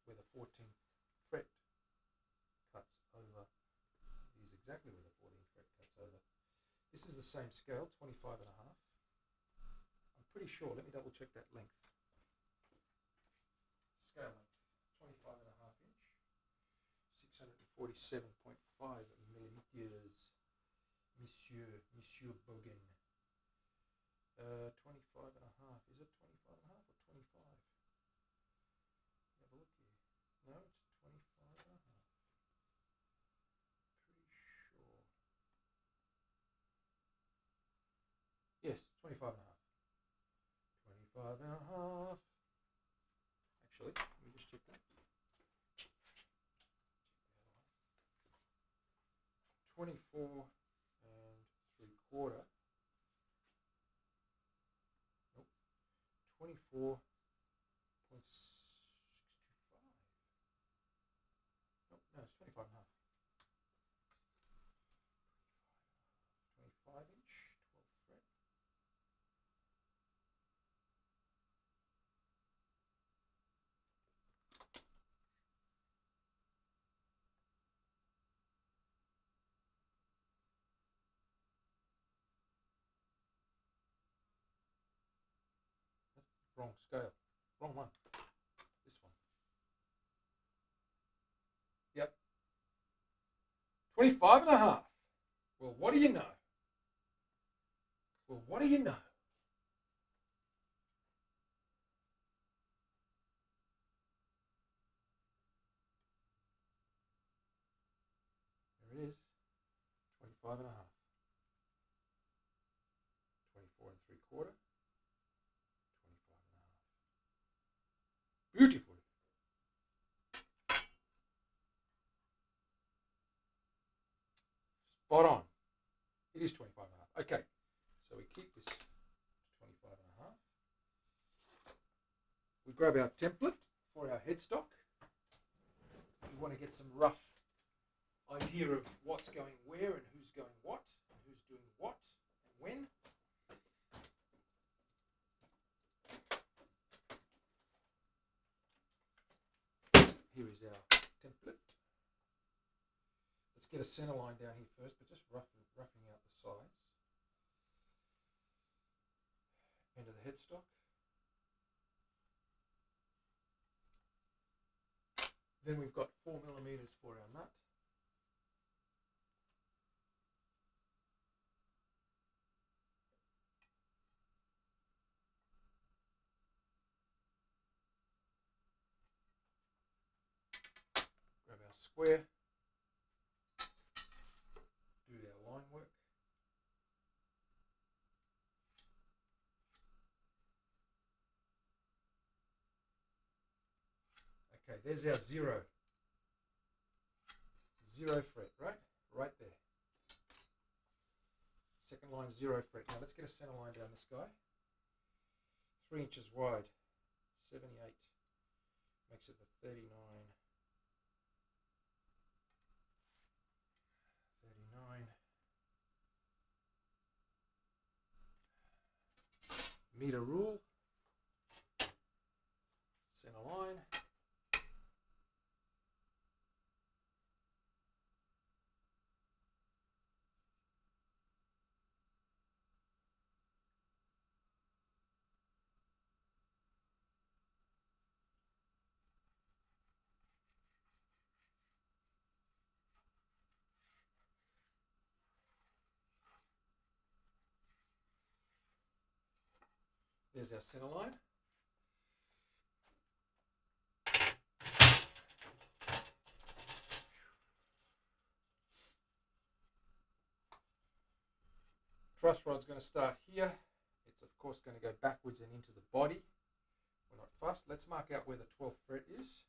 where the 14th fret cuts over. Is exactly where the 14th fret cuts over. This is the same scale, 25 and a half. I'm pretty sure, let me double check that length. Scale length, 25 and a half inch, 647.5 millimeters, Monsieur Bogan. 25 and a half, is it 25 and a half or 25? Have a look here. No, it's 25 and a half. Pretty sure. Yes, 25 and a half. 25 and a half. Actually, let me just check that. 24 and 3/4. Nope. 24.625. Nope, no, it's 25 and a half. 25 inch, 12th fret. Wrong scale. Wrong one. This one. Yep. 25 and a half. Well, what do you know? Well, what do you know? There it is. 25 and a half. 24 and 3/4. 25 and a half. Beautiful. Spot on. It is 25 and a half. Okay. So we keep this 25 and a half. We grab our template for our headstock. We want to get some rough idea of what's going where and who's going what and who's doing what and when. Here is our template. Let's get a center line down here first, but just roughing out the sides. End of the headstock. Then we've got 4 millimeters for our nut. Grab our square. Do our line work. Okay, there's our 0 0 fret, right? Right there. Second line, 0 fret. Now let's get a center line down this guy. 3 inches wide, 78. Makes it the 39. 39. Meter rule. Center line. There's our center line. Truss rod's going to start here. It's of course going to go backwards and into the body. We're not fussed. Let's mark out where the 12th fret is.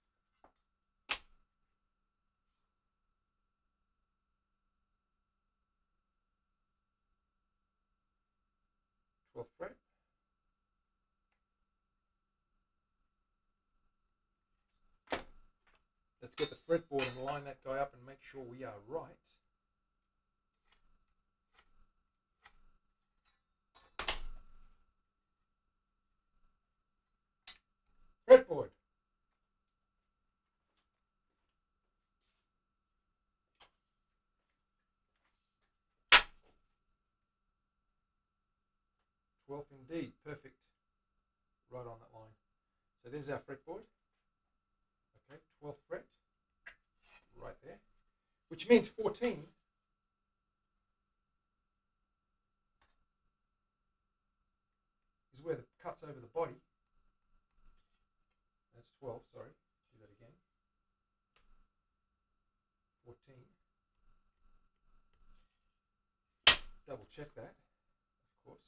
12th fret. Let's get the fretboard and line that guy up and make sure we are right. Fretboard. Twelfth indeed, perfect. Right on that line. So there's our fretboard. Okay, 12th fret. Right there. Which means 14 is where the cut's over the body. That's 12, sorry. Do that again. 14. Double check that, of course.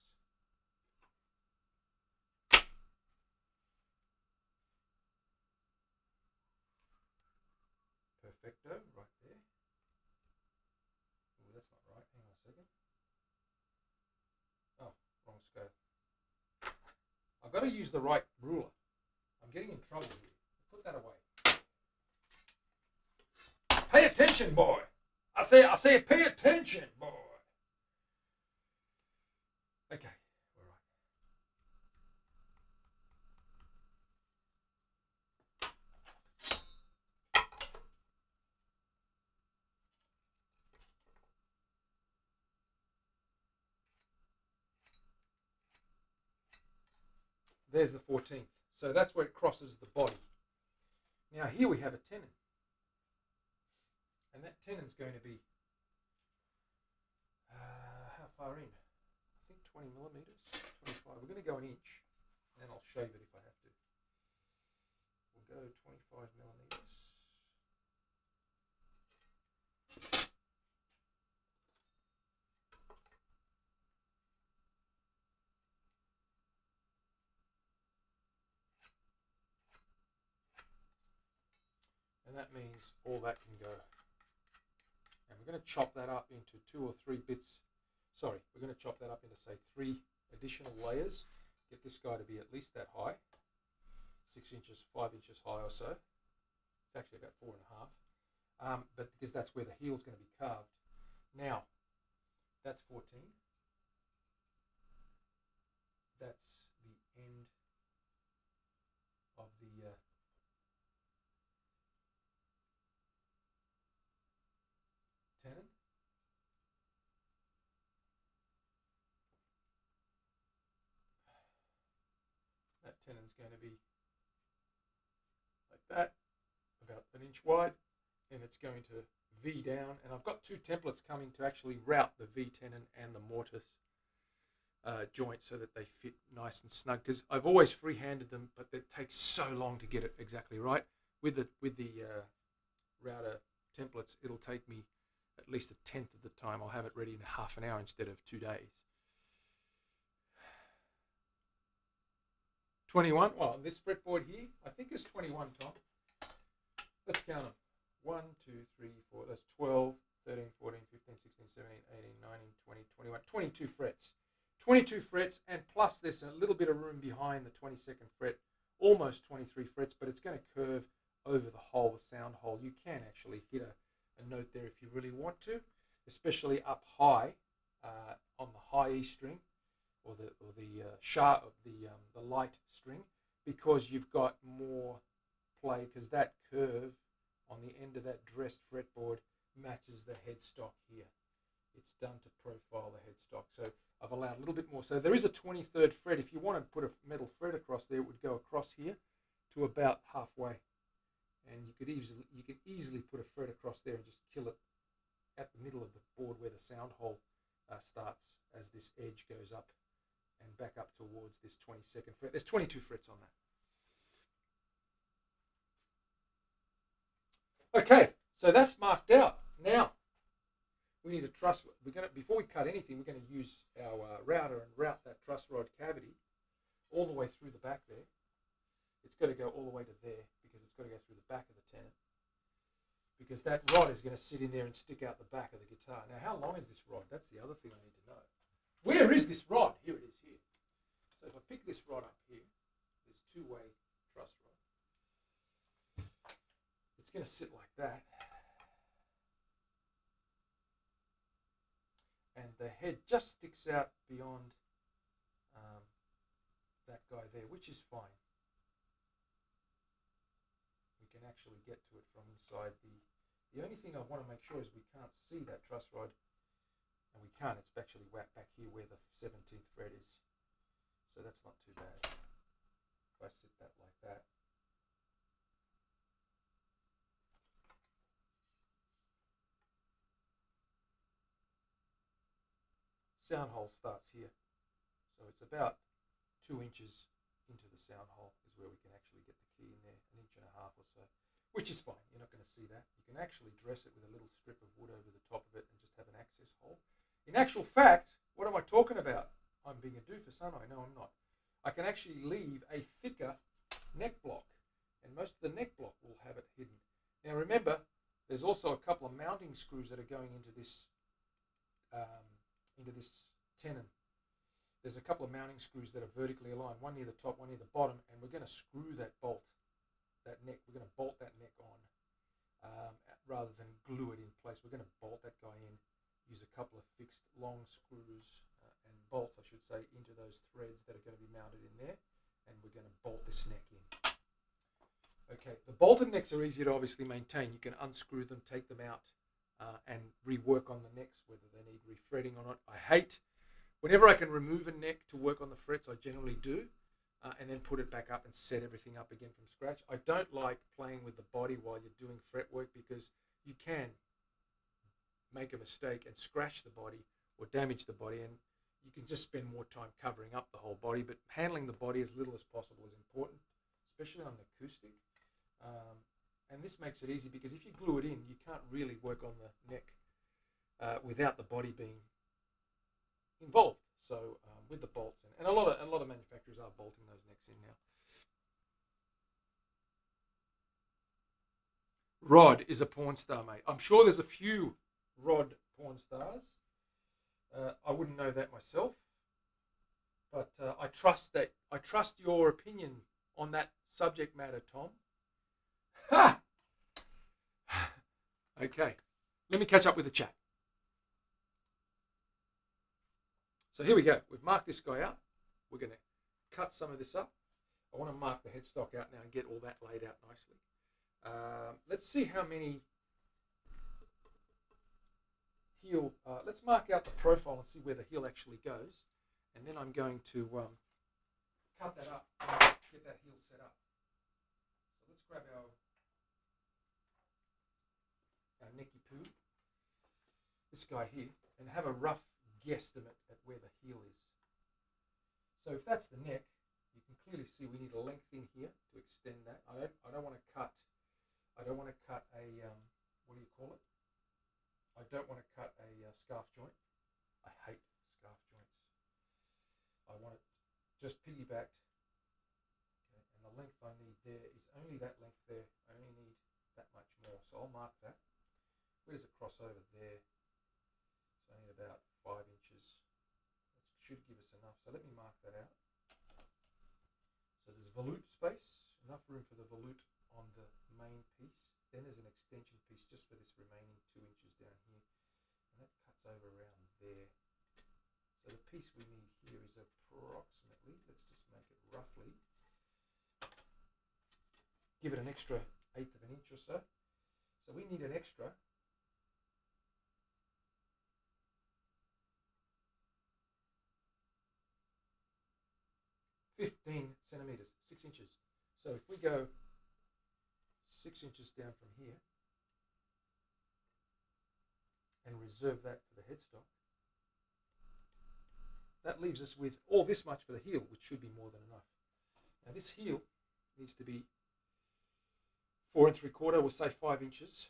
Perfecto, right there. Oh, that's not right. Hang on a second. Oh, wrong scale. I've got to use the right ruler. I'm getting in trouble here. Put that away. Pay attention, boy. I say, pay attention, boy. Okay, we're right. There's the 14th. So that's where it crosses the body. Now here we have a tenon. And that tenon's going to be, how far in? I think 20 millimeters, 25. We're going to go an inch, and then I'll shave it if I have to. We'll go 25 millimeters. And that means all that can go. And we're going to chop that up into 2 or 3 bits. Sorry, we're going to chop that up into, say, 3 additional layers. Get this guy to be at least that high. 6 inches, 5 inches high or so. It's actually about 4.5. But because that's where the heel's going to be carved. Now, that's 14. That's the end of the tenon. That tenon's going to be like that, about an inch wide, and it's going to V down. And I've got 2 templates coming to actually route the V tenon and the mortise joint so that they fit nice and snug, because I've always freehanded them, but it takes so long to get it exactly right. With the router templates, it'll take me at least 1/10 of the time. I'll have it ready in half an hour instead of 2 days. 21. Well, this fretboard here, I think is 21, Tom. Let's count them. 1, 2, 3, 4, that's 12, 13, 14, 15, 16, 17, 18, 19, 20, 21, 22 frets. 22 frets, and plus there's a little bit of room behind the 22nd fret, almost 23 frets, but it's going to curve over the hole, the sound hole. You can actually hit a note there if you really want to, especially up high on the high E string or the sharp, the light string, because you've got more play, because that curve on the end of that dressed fretboard matches the headstock here. It's done to profile the headstock. So I've allowed a little bit more. So there is a 23rd fret. If you want to put a metal fret across there, it would go across here to about halfway. And you can easily put a fret across there and just kill it at the middle of the board where the sound hole starts, as this edge goes up and back up towards this 22nd fret. There's 22 frets on that. Okay, so that's marked out. Now we need a truss. Before we cut anything, we're going to use our router and route that truss rod cavity all the way through the back there. It's got to go all the way to there because it's got to go through the back of the tenon, because that rod is going to sit in there and stick out the back of the guitar. Now, how long is this rod? That's the other thing I need to know. Where is this rod? Here it is here. So if I pick this rod up here, this two-way truss rod, it's going to sit like that. And the head just sticks out beyond that guy there, which is fine. We can actually get to it from inside the only thing I want to make sure is we can't see that truss rod, and we can't. It's actually back here where the 17th fret is, so that's not too bad. If I sit that like that, sound hole starts here, so it's about 2 inches into the sound hole is where we can actually get the key in there, 1.5 inches or so, which is fine. You're not going to see that. You can actually dress it with a little strip of wood over the top of it and just have an access hole. In actual fact, what am I talking about? I'm being a doofus, aren't I? No, I'm not. I can actually leave a thicker neck block, and most of the neck block will have it hidden. Now remember, there's also a couple of mounting screws that are going into this tenon. There's a couple of mounting screws that are vertically aligned, one near the top, one near the bottom, and we're going to screw that bolt, that neck. We're going to bolt that neck on rather than glue it in place. We're going to bolt that guy in, use a couple of fixed long screws and bolts, I should say, into those threads that are going to be mounted in there, and we're going to bolt this neck in. Okay, the bolted necks are easier to obviously maintain. You can unscrew them, take them out, and rework on the necks, whether they need refretting or not. I hate, whenever I can remove a neck to work on the frets, I generally do, and then put it back up and set everything up again from scratch. I don't like playing with the body while you're doing fret work, because you can make a mistake and scratch the body or damage the body, and you can just spend more time covering up the whole body. But handling the body as little as possible is important, especially on an acoustic. And this makes it easy, because if you glue it in, you can't really work on the neck without the body being involved. So with the bolts, and a lot of manufacturers are bolting those necks in now. Rod is a porn star, mate. I'm sure there's a few Rod porn stars. I wouldn't know that myself, but I trust your opinion on that subject matter, Tom. Ha! Okay, let me catch up with the chat. So here we go. We've marked this guy out. We're going to cut some of this up. I want to mark the headstock out now and get all that laid out nicely. Let's see how many heel. Let's mark out the profile and see where the heel actually goes, and then I'm going to cut that up and get that heel set up. So let's grab our necky poo, this guy here, and have a rough guesstimate at where the heel is. So if that's the neck, you can clearly see we need a length in here to extend that. I don't want to cut a what do you call it? I don't want to cut a scarf joint. I hate scarf joints. I want it just piggybacked. Okay, and the length I need there is only that length there. I only need that much more. So I'll mark that. Where does it cross over? There. So I need about 5 inches. That should give us enough. So let me mark that out. So there's volute space, enough room for the volute on the main piece. Then there's an extension piece just for this remaining 2 inches down here. And that cuts over around there. So the piece we need here is approximately, let's just make it roughly, give it an extra 1/8 of an inch or so. So we need an extra 15 centimeters, 6 inches. So if we go 6 inches down from here and reserve that for the headstock, that leaves us with all this much for the heel, which should be more than enough. Now this heel needs to be 4 3/4, we'll say 5 inches,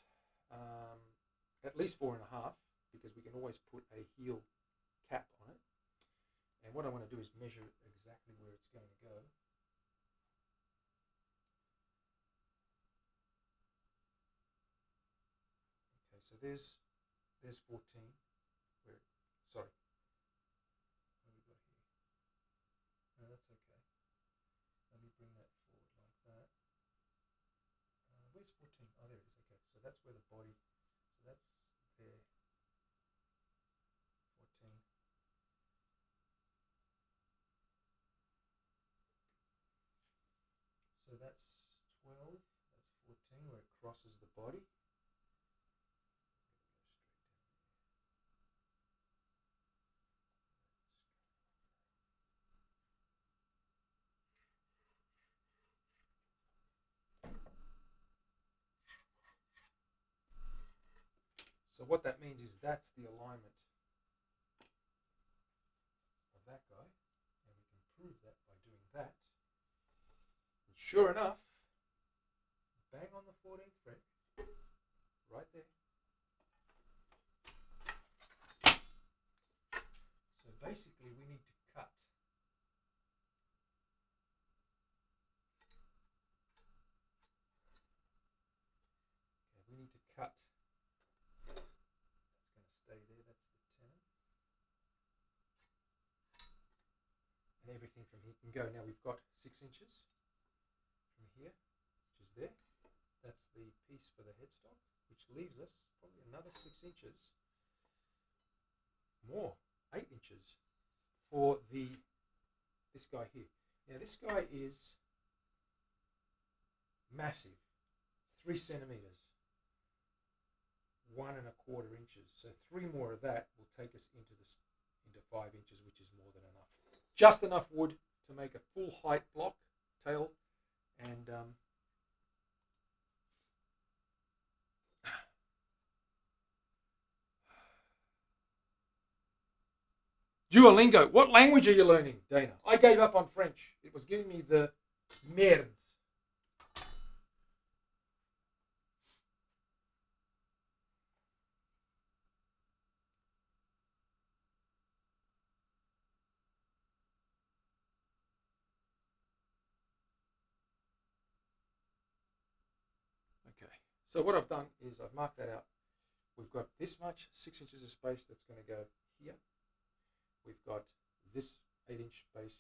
at least 4.5, because we can always put a heel cap on it. And what I want to do is measure exactly where it's going to go. Okay, so there's 14. Where, sorry. What have we got here? No, that's okay. Let me bring that forward like that. Where's 14? Oh, there it is. Okay, so that's where the body. So that's there. 14. So that's 12, that's 14, where it crosses the body. So what that means is that's the alignment of that guy, and we can prove that by doing that. And sure enough, bang on the 14th thread, right there. So basically we need to cut that's going to stay there, that's the tenon, and everything from here can go. Now we've got 6 inches from here, which is there. That's the piece for the headstock, which leaves us probably another 6 inches more, 8 inches for this guy here. Now this guy is massive, 3 centimeters, 1 1/4 inches. So 3 more of that will take us into 5 inches, which is more than enough. Just enough wood to make a full height block, tail, and Duolingo. What language are you learning, Dana? I gave up on French. It was giving me the merdes. Okay, so what I've done is I've marked that out. We've got this much, 6 inches of space that's going to go here. We've got this 8-inch space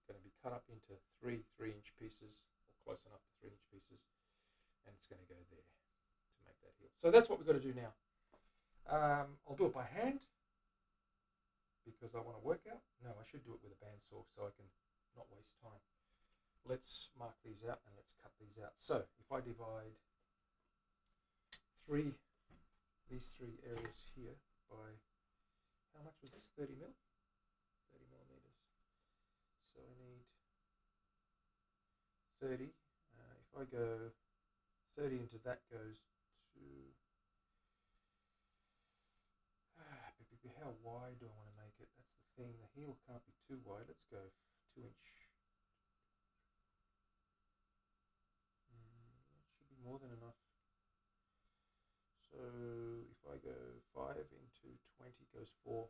going to be cut up into 3 3-inch pieces, or close enough to 3-inch pieces, and it's going to go there to make that heel. So that's what we've got to do now. I'll do it by hand because I want to work out. No, I should do it with a bandsaw so I can not waste time. Let's mark these out and let's cut these out. So if I divide these 3 areas here by, how much was this? 30 mil? 30 millimeters. So I need 30. If I go 30 into that goes to, how wide do I want to make it? That's the thing. The heel can't be too wide. Let's go 2-inch. That should be more than enough. So if I go 5 into 20 goes 4,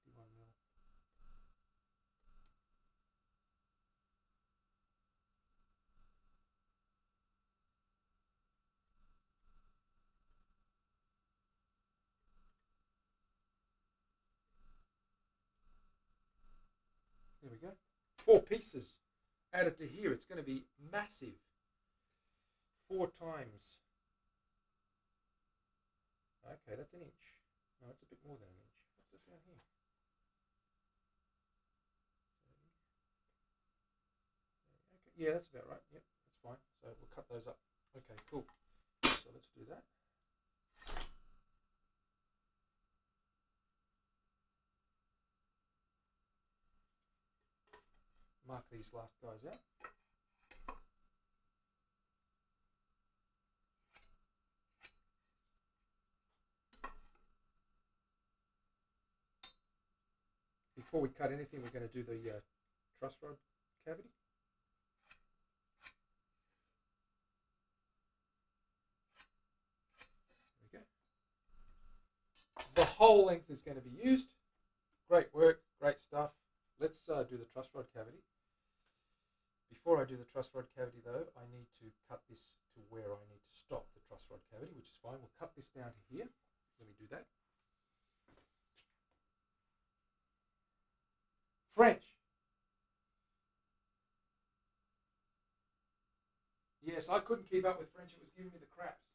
51 mil. we go. 4 pieces added to here. It's going to be massive. 4 times. Okay, that's an inch. No, it's a bit more than an inch. What's this down here? Okay, yeah, that's about right. Yep, that's fine. So we'll cut those up. Okay, cool. So let's do that. Mark these last guys out. Before we cut anything, we're going to do the truss rod cavity. There we go. The whole length is going to be used. Great work, great stuff. Let's do the truss rod cavity. Before I do the truss rod cavity though, I need to cut this to where I need to stop the truss rod cavity, which is fine. We'll cut this down to here. Let me do that. French. Yes, I couldn't keep up with French. It was giving me the craps.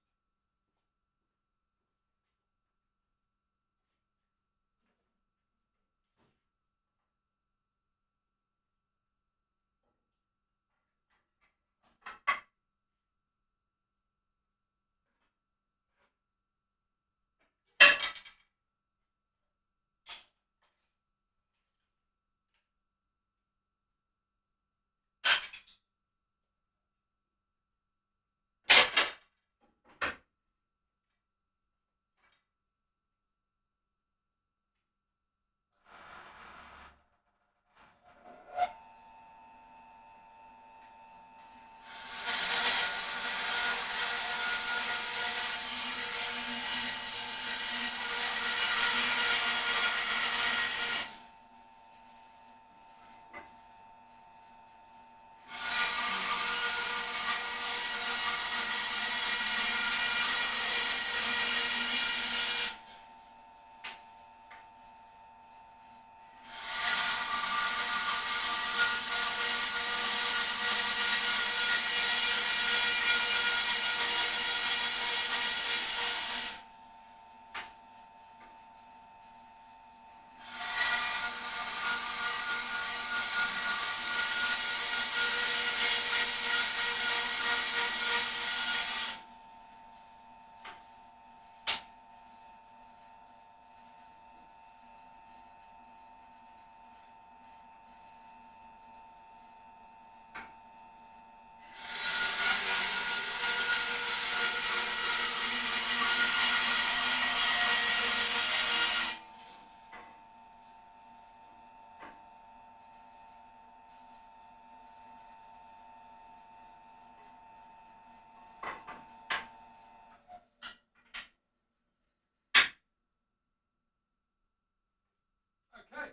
Okay,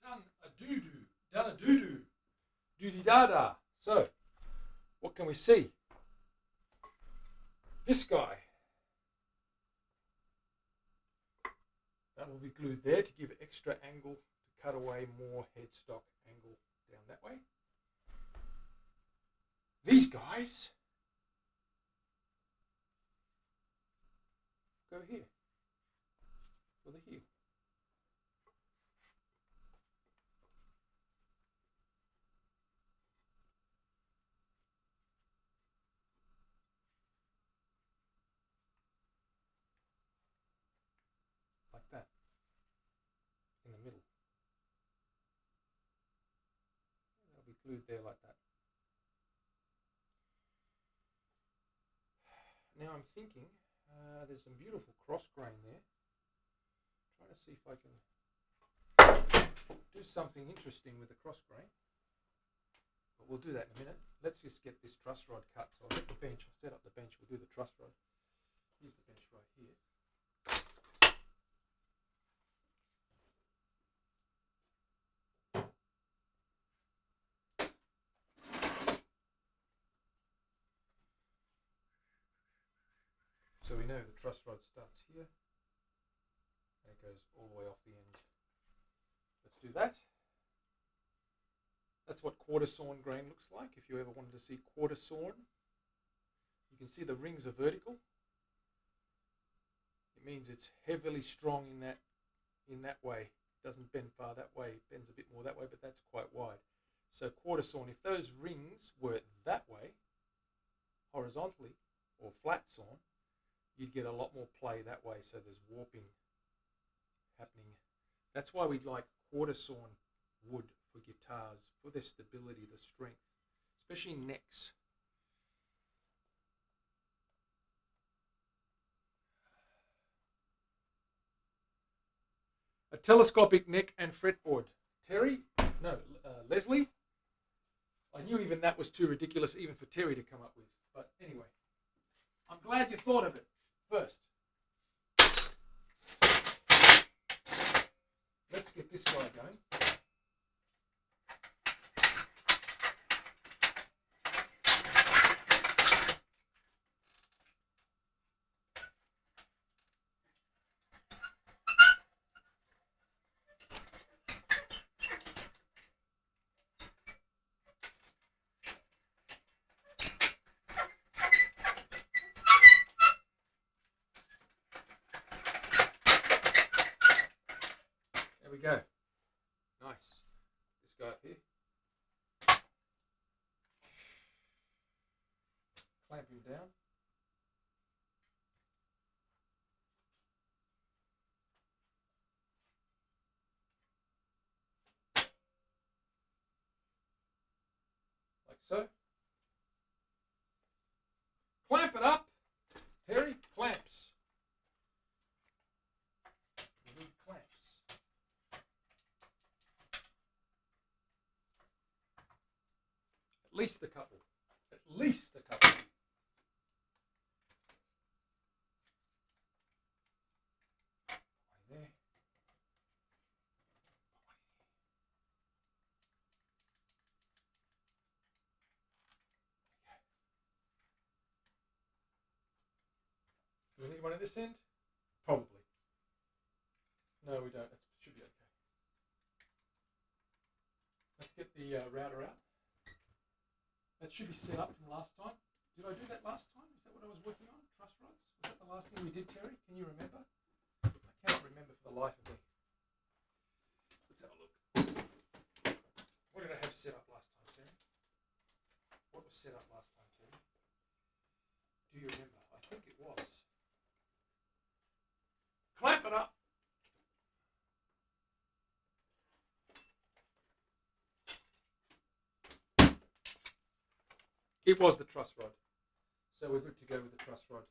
done a doo-doo, done a doo-doo, doody-da-da. So, what can we see? This guy. That will be glued there to give extra angle to cut away more headstock angle down that way. These guys go here for the heel. Like that, in the middle. They'll be glued there like that. Now I'm thinking, there's some beautiful cross grain there. Trying to see if I can do something interesting with the cross grain. But we'll do that in a minute. Let's just get this truss rod cut. So I'll get the bench, I'll set up the bench, we'll do the truss rod. Here's the bench right here. So we know the truss rod starts here and it goes all the way off the end. Let's do that. That's what quarter sawn grain looks like. If you ever wanted to see quarter sawn, you can see the rings are vertical. It means it's heavily strong in that way. It doesn't bend far that way. It bends a bit more that way, but that's quite wide. So quarter sawn, if those rings were that way, horizontally or flat sawn, you'd get a lot more play that way. So there's warping happening. That's why we like quarter sawn wood for guitars, for their stability, the strength, especially necks. A telescopic neck and fretboard. Terry? No, Leslie? I knew even that was too ridiculous even for Terry to come up with. But anyway, I'm glad you thought of it first. Let's get this guy going. There we go. Nice. This guy up here. Clamp him down. Like so. Clamp it up. Terry, clamps. We need clamps. At least a couple. At least a couple. There. Do we need one at this end? Probably. No, we don't. It should be okay. Let's get the router out. That should be set up from last time. Did I do that last time? Is that what I was working on? Truss rods? Was that the last thing we did, Terry? Can you remember? I cannot remember for the life of me. Let's have a look. What did I have set up last time, Terry? What was set up last time, Terry? Do you remember? I think it was. Clamp it up. It was the truss rod. So we're good to go with the truss rod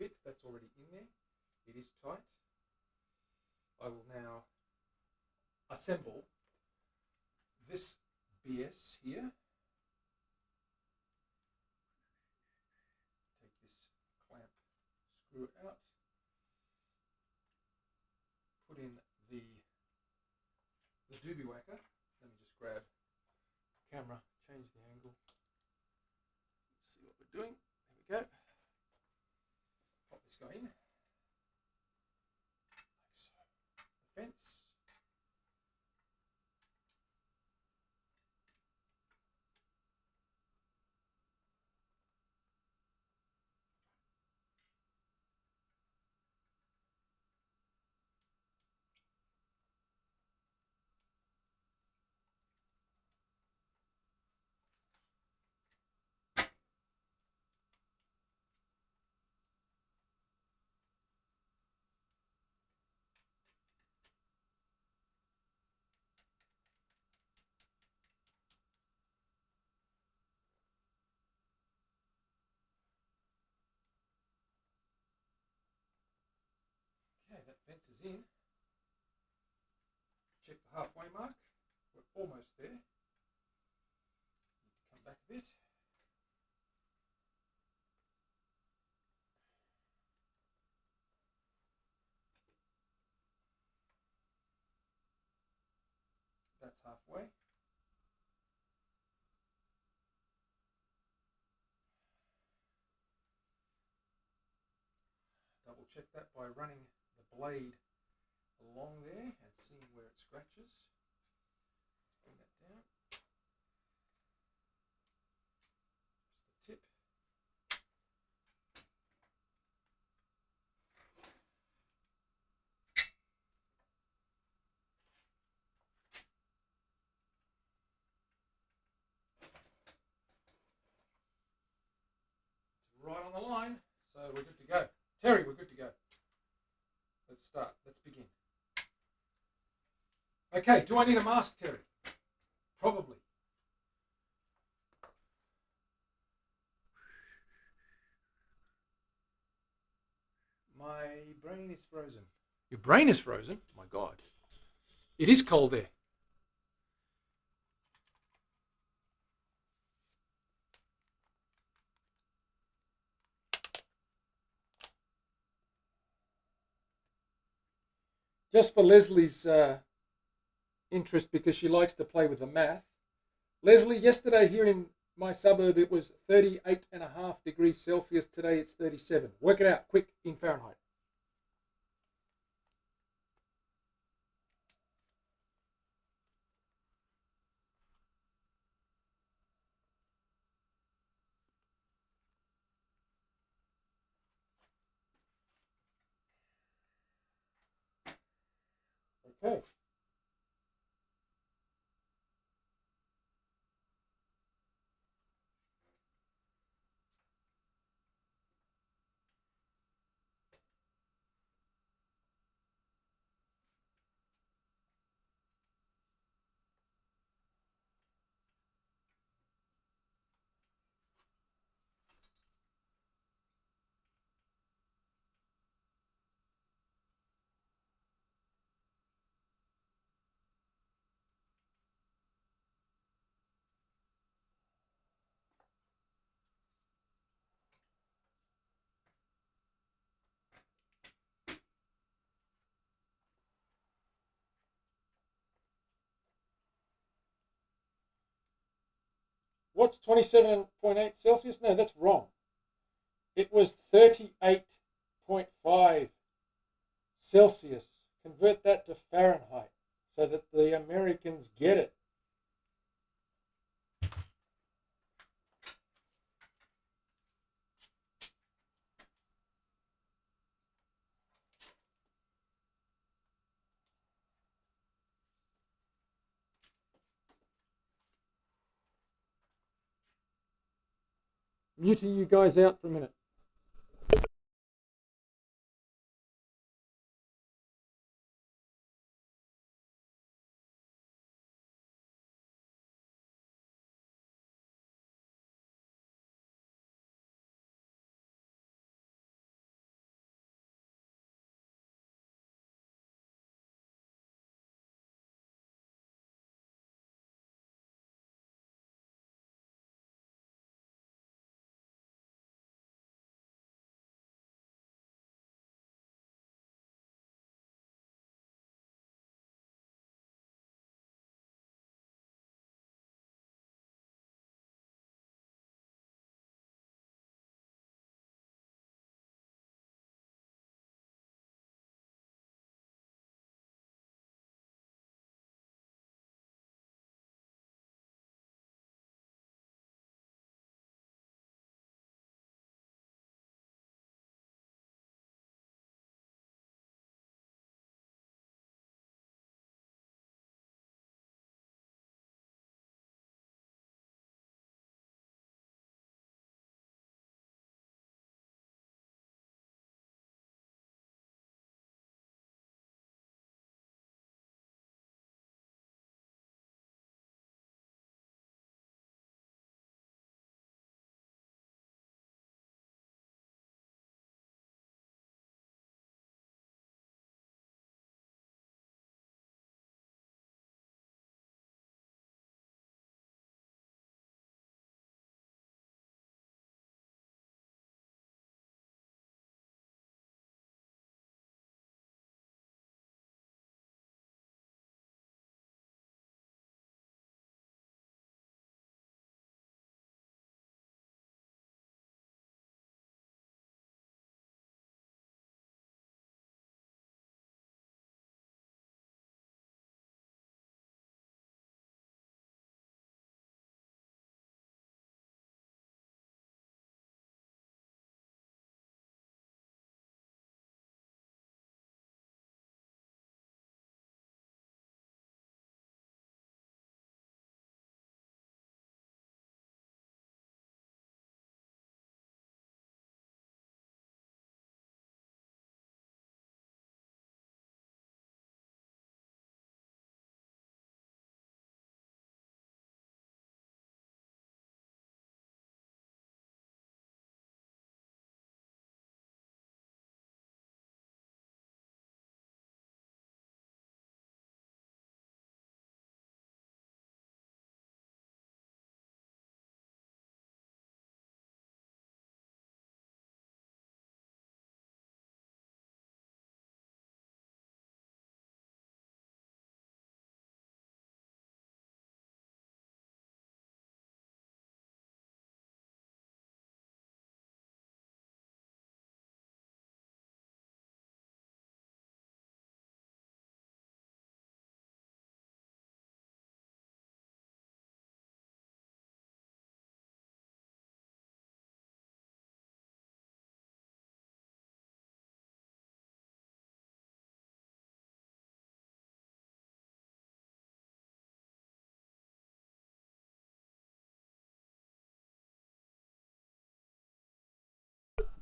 bit that's already in there. It is tight. I will now assemble this BS here. Take this clamp, screw it out. Put in the doobie whacker. Let me just grab the camera, change the angle. Let's see what we're doing. There we go. Pop this guy in. Like so. The fence. Okay, that fence is in. Check the halfway mark. We're almost there. Come back a bit. That's halfway. Double check that by running the blade along there and seeing where it scratches. Bring that down. right on the line, so we're good to go. Terry, we're good to go. Let's start. Let's begin. Okay, do I need a mask, Terry? Probably. My brain is frozen. Your brain is frozen? Oh my God. It is cold there. Just for Leslie's interest, because she likes to play with the math. Leslie, yesterday here in my suburb, it was 38.5 degrees Celsius. Today it's 37. Work it out quick in Fahrenheit. Okay. What's 27.8 Celsius? No, that's wrong. It was 38.5 Celsius. Convert that to Fahrenheit so that the Americans get it. Muting you guys out for a minute.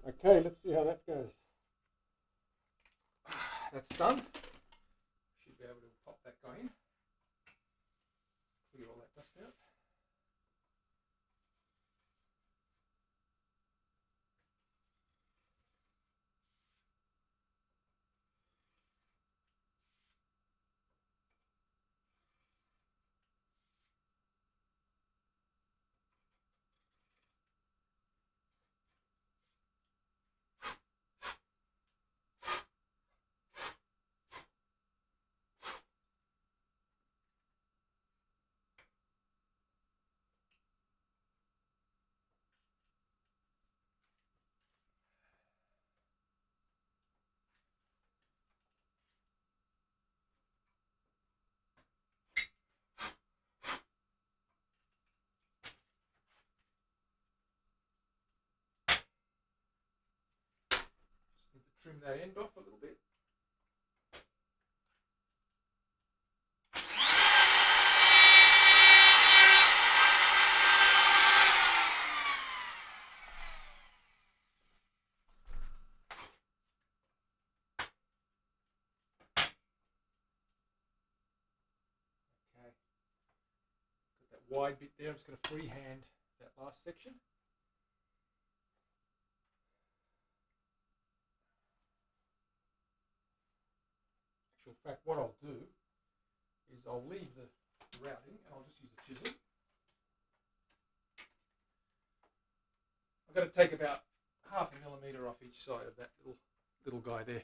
Okay, let's see how that goes. That's done. Should be able to pop that guy in. Clear all that dust out. Need to trim that end off a little bit. Okay. Got that wide bit there. I'm just going to freehand that last section. Actual fact, what I'll do is I'll leave the routing and I'll just use a chisel. I've got to take about 0.5 millimetre off each side of that little guy there.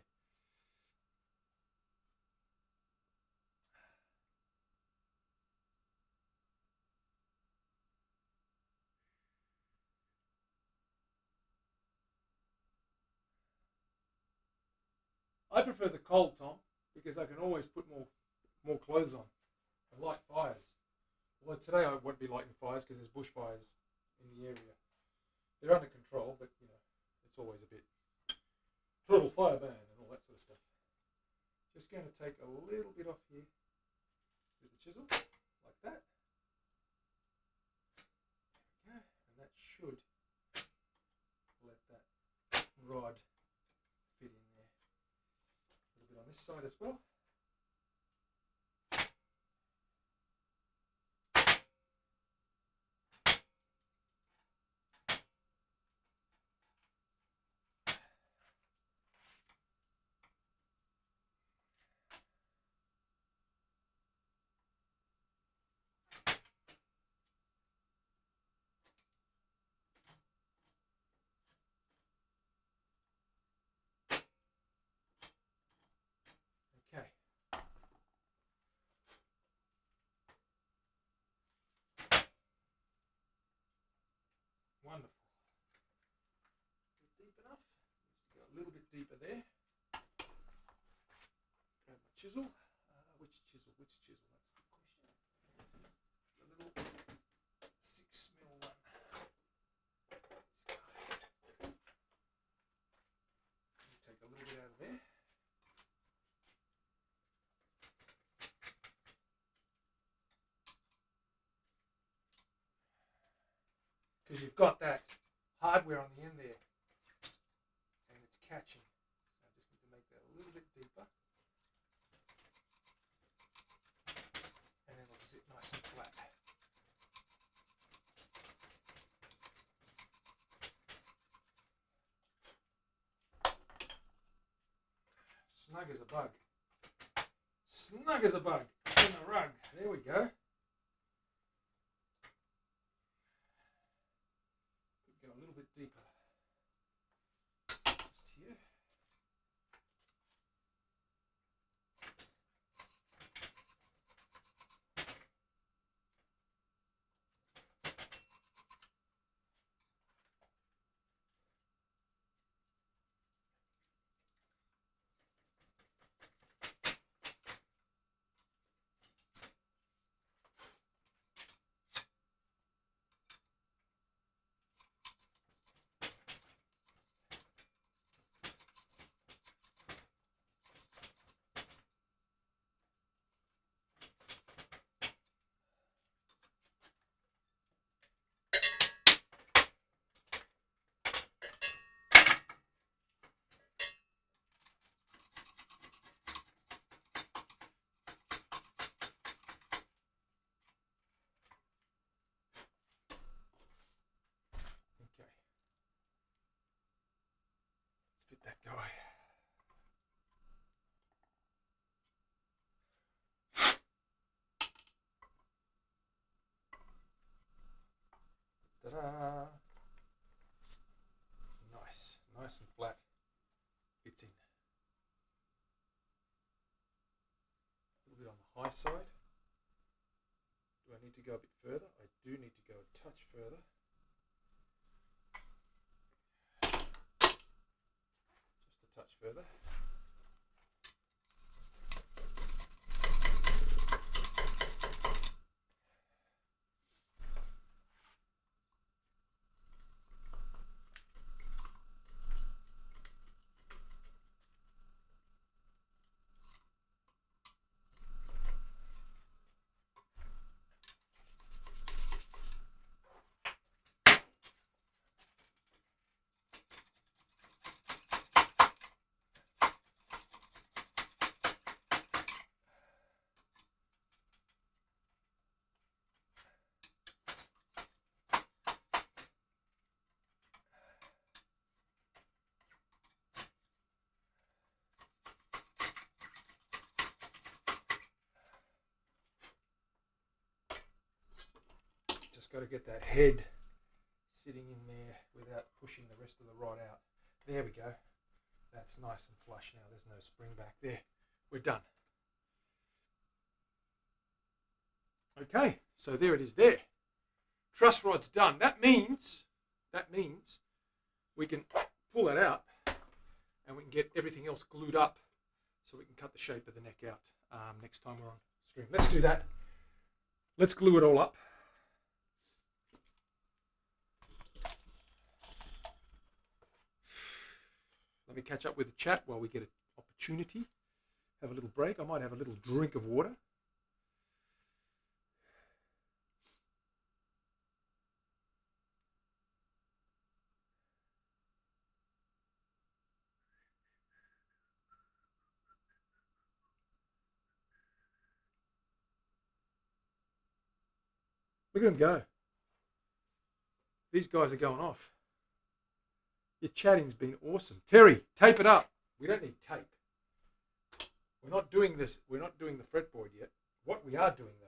I prefer the cold, Tom, because I can always put more clothes on and light fires. Although today I won't be lighting fires because there's bushfires in the area. They're under control, but you know, it's always a bit total fire ban and all that sort of stuff. Just going to take a little bit off here with the chisel, like that. Okay, and that should let that rod fit in there. A little bit on this side as well. Okay. Wonderful. Deep enough. Let's go a little bit deeper there. Grab my chisel. Which chisel? Which chisel? That's a good question. A little 6mm one. Take a little bit out of there. Because you've got that hardware on the end there and it's catching. So I just need to make that a little bit deeper and then it'll sit nice and flat. Snug as a bug. Snug as a bug in the rug. There we go. Go a little bit deeper. Just here. guy. Ta-da! Nice and flat. It's in. A little bit on the high side. Do I need to go a bit further? I do need to go a touch further. Just a touch further. Just got to get that head sitting in there without pushing the rest of the rod out. There we go. That's nice and flush now. There's no spring back there. We're done. Okay, so there it is there. Truss rod's done. That means we can pull that out and we can get everything else glued up so we can cut the shape of the neck out next time we're on stream. Let's do that. Let's glue it all up. Let me catch up with the chat while we get an opportunity. Have a little break. I might have a little drink of water. Look at them go. These guys are going off. Your chatting's been awesome. Terry, tape it up. We don't need tape. We're not doing this. We're not doing the fretboard yet. What we are doing,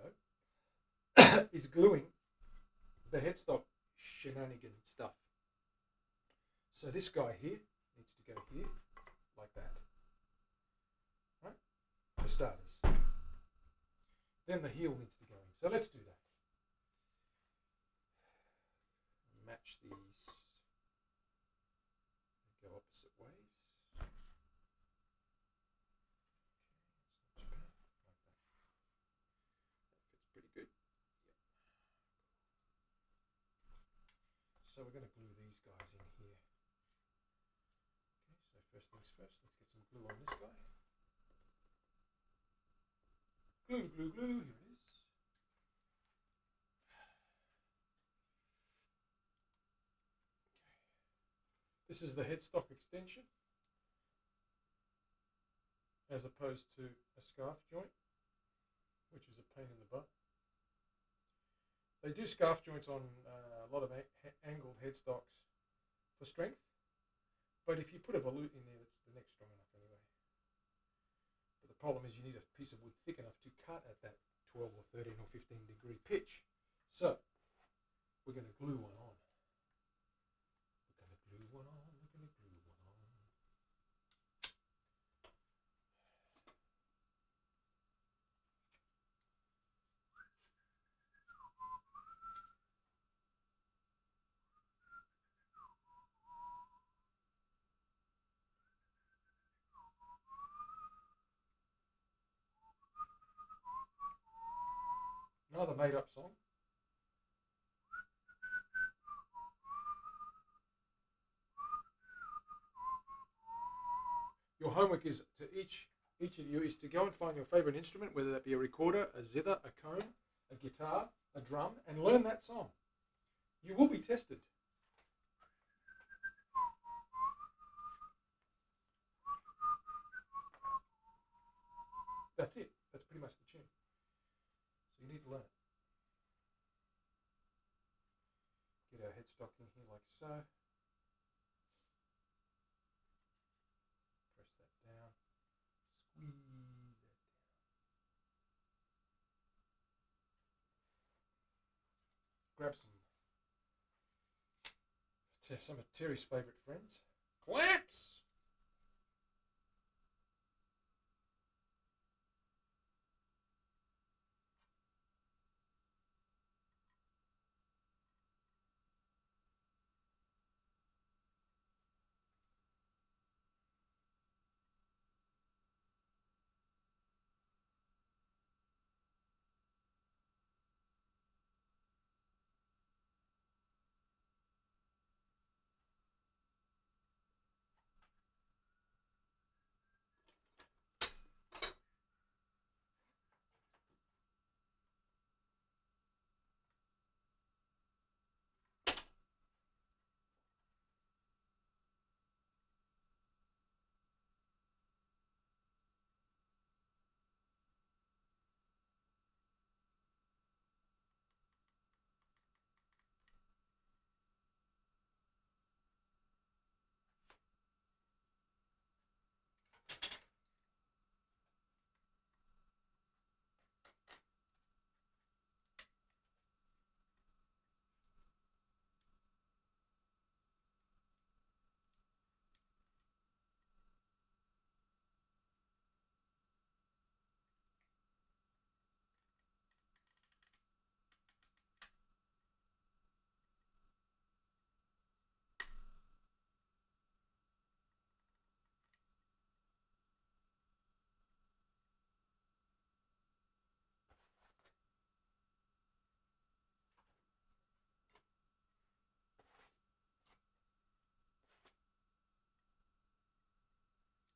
though, is gluing the headstock shenanigan stuff. So this guy here needs to go here, like that. Right? For starters. Then the heel needs to go in. So let's do that. Match these. Go opposite ways. Like that. That fits pretty good. So we're going to glue these guys in here. Okay, so first things first, let's get some glue on this guy. Glue, glue, glue. Here it is. This is the headstock extension, as opposed to a scarf joint, which is a pain in the butt. They do scarf joints on a lot of angled headstocks for strength, but if you put a volute in there, the neck's strong enough anyway. But the problem is you need a piece of wood thick enough to cut at that 12 or 13 or 15 degree pitch. So we're going to glue one on. Another made-up song. Your homework is to each of you is to go and find your favourite instrument, whether that be a recorder, a zither, a comb, a guitar, a drum, and learn that song. You will be tested. That's it. That's pretty much the tune. So you need to learn it. Get our headstock in here like so. grab some of Terry's favourite friends. Clamps!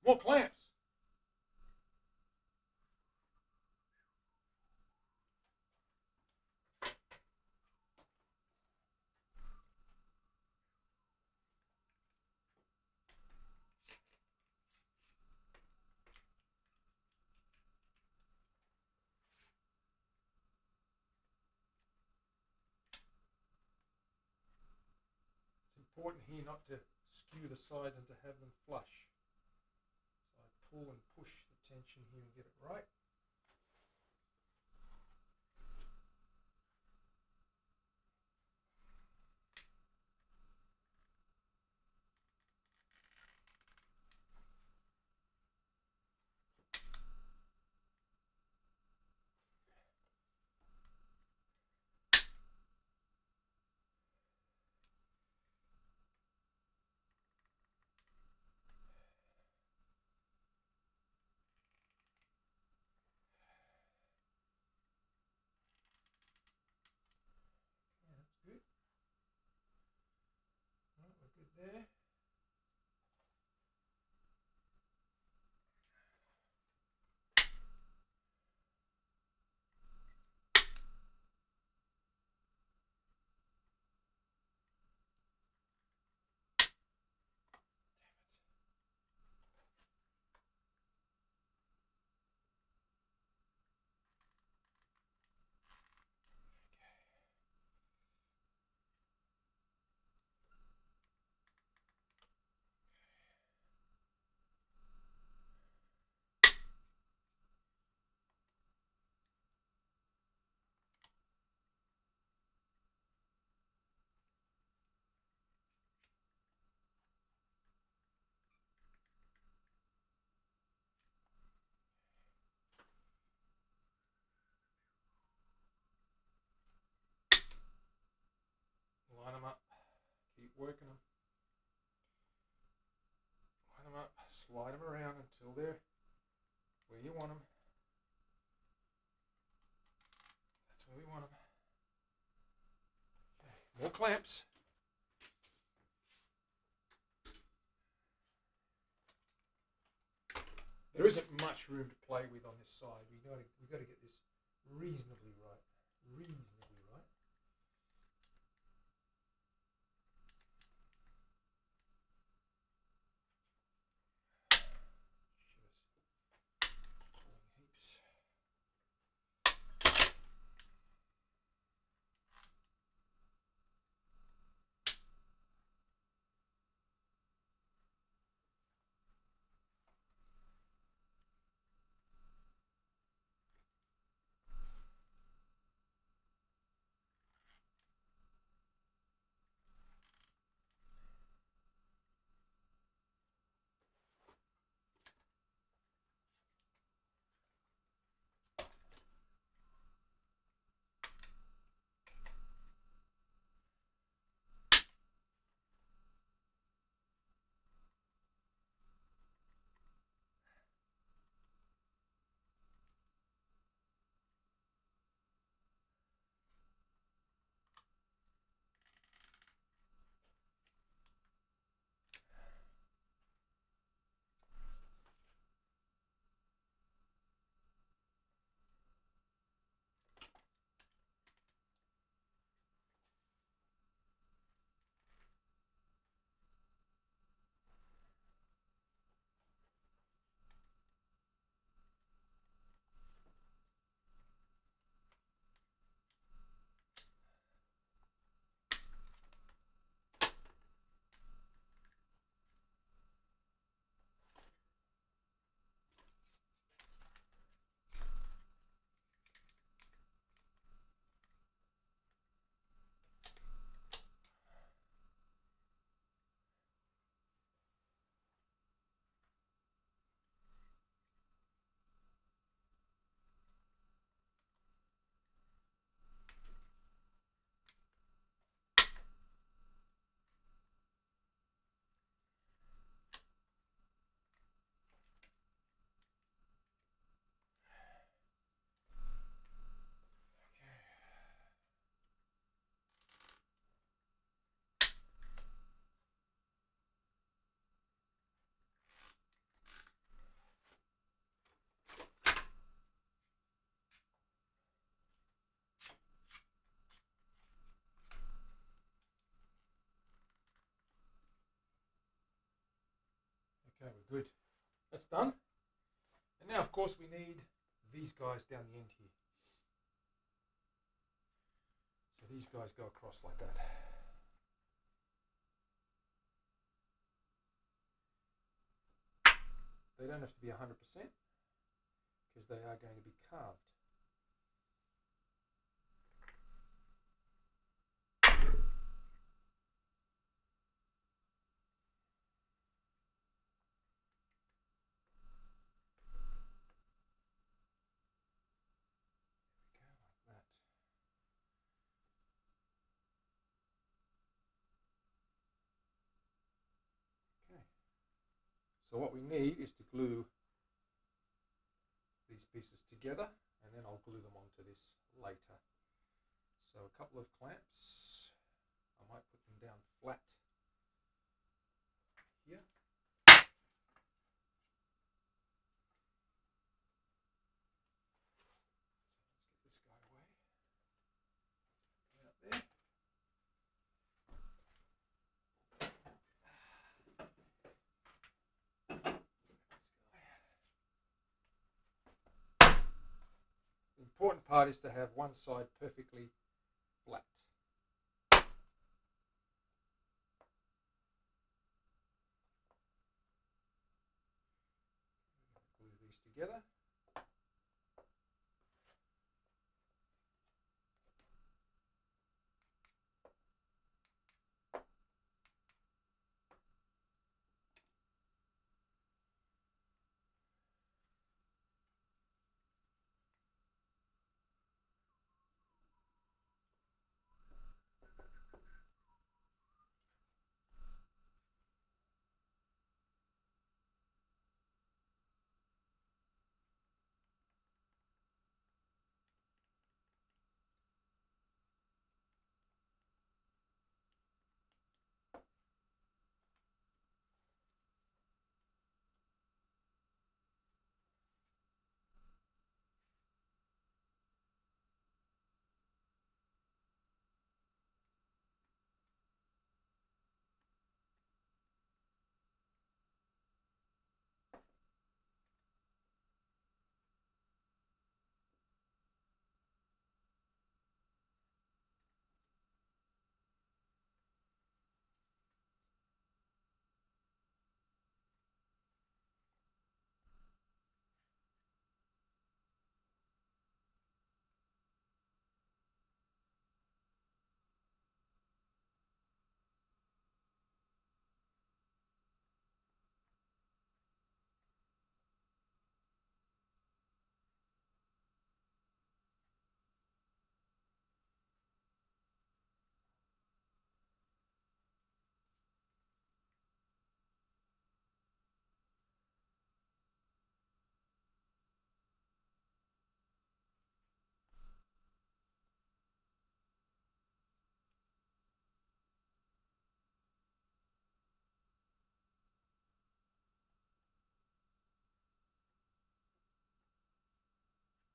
More clamps! It's important here not to skew the sides and to have them flush. So I pull and push the tension here and get it right. Yeah, that's good. Right, we're good there. Line them up. Keep working them. Line them up. Slide them around until they're where you want them. That's where we want them. Okay. More clamps. There isn't much room to play with on this side. We've got to get this reasonably right. Reasonably right. Heaps. Okay, we're good. That's done. And now, of course, we need these guys down the end here. So these guys go across like that. They don't have to be 100% because they are going to be carved. So what we need is to glue these pieces together, and then I'll glue them onto this later. So a couple of clamps. I might put them down flat here. Let's get this guy away. Out there. The important part is to have one side perfectly flat. Glue these together.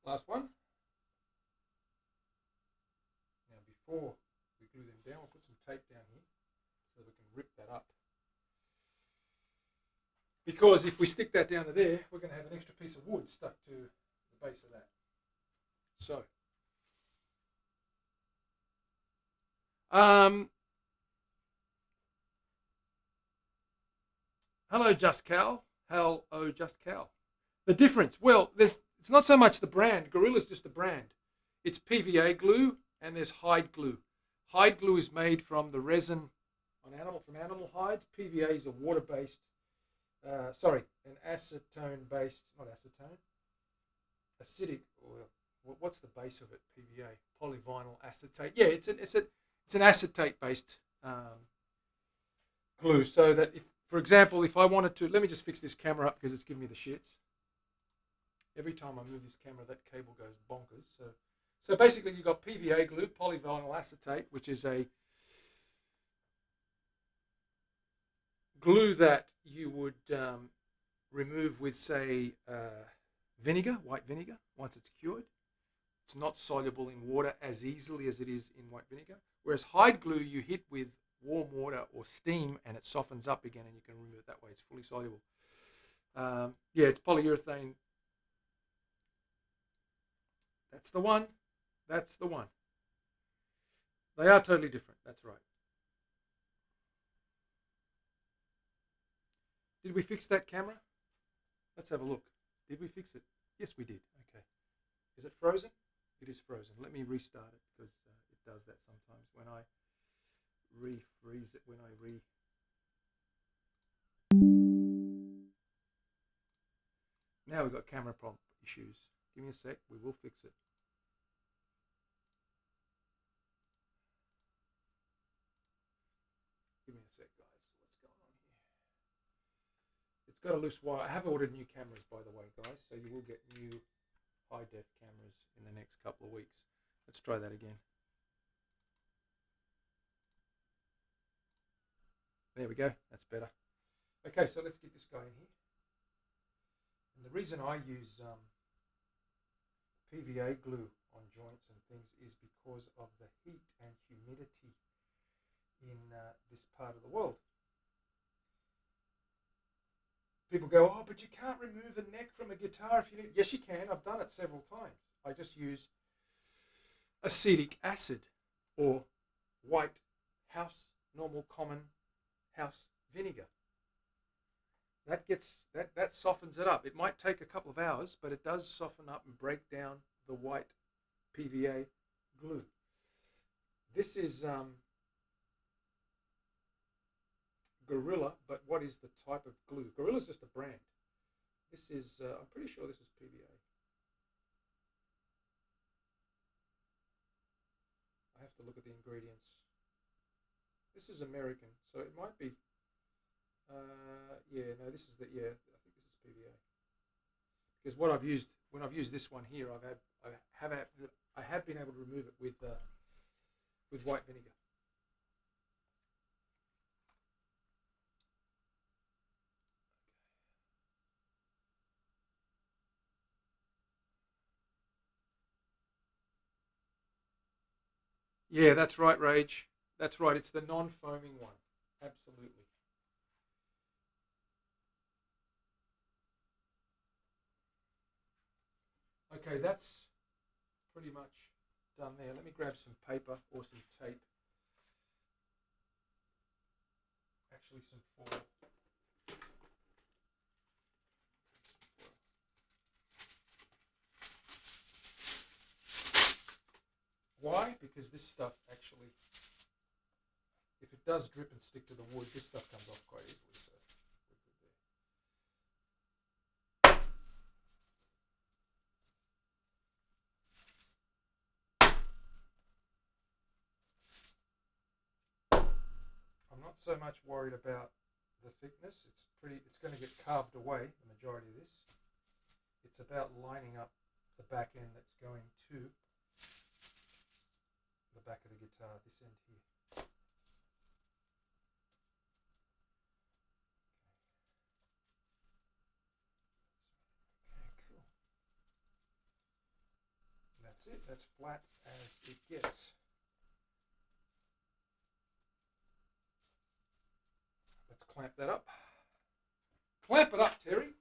Last one. Now before we glue them down, we'll put some tape down here so we can rip that up. Because if we stick that down to there, we're going to have an extra piece of wood stuck to the base of that. So, hello, Just Cal. Hello, Just Cal. The difference, well, it's not so much the brand. Gorilla's just a brand. It's PVA glue and there's hide glue. Hide glue is made from the resin from animal hides. PVA is a water-based, an acetone-based, not acetone, acidic oil. What's the base of it? PVA, polyvinyl acetate. Yeah, it's an acetate-based glue. So that if, for example, if I wanted to, let me just fix this camera up because it's giving me the shits. Every time I move this camera, that cable goes bonkers. So basically, you've got PVA glue, polyvinyl acetate, which is a glue that you would remove with, say, vinegar, white vinegar, once it's cured. It's not soluble in water as easily as it is in white vinegar. Whereas hide glue, you hit with warm water or steam and it softens up again and you can remove it that way. It's fully soluble. Yeah, it's polyurethane. That's the one. That's the one. They are totally different. That's right. Did we fix that camera? Let's have a look. Did we fix it? Yes, we did. Okay. Is it frozen? It is frozen. Let me restart it because it does that sometimes when I refreeze it. When I re. Now we've got camera prompt issues. Give me a sec. We will fix it. Give me a sec, guys. What's going on here? It's got a loose wire. I have ordered new cameras, by the way, guys. So you will get new high def cameras in the next couple of weeks. Let's try that again. There we go. That's better. Okay, so let's get this guy in here. And the reason I use PVA glue on joints and things is because of the heat and humidity in this part of the world. People go, oh, but you can't remove a neck from a guitar if you need. Yes, you can. I've done it several times. I just use acetic acid or white normal common house vinegar. That softens it up. It might take a couple of hours, but it does soften up and break down the white PVA glue. This is Gorilla, but what is the type of glue? Gorilla is just a brand. This is, I'm pretty sure this is PVA. I have to look at the ingredients. This is American, so it might be. Yeah, no, this is the. Yeah, I think this is PVA. Because what I've used when I've used this one here, I have been able to remove it with white vinegar. Yeah, that's right, Rage. That's right. It's the non-foaming one. Absolutely. Okay, that's pretty much done there. Let me grab some paper or some tape. Actually, some foil. Why? Because this stuff actually, if it does drip and stick to the wood, this stuff comes off quite easily. So I'm not so much worried about the thickness. It's going to get carved away, the majority of this. It's about lining up the back end that's going to the back of the guitar, this end here. Okay, cool. And that's it. That's flat as it gets. Let's clamp that up. Clamp it up, Terry.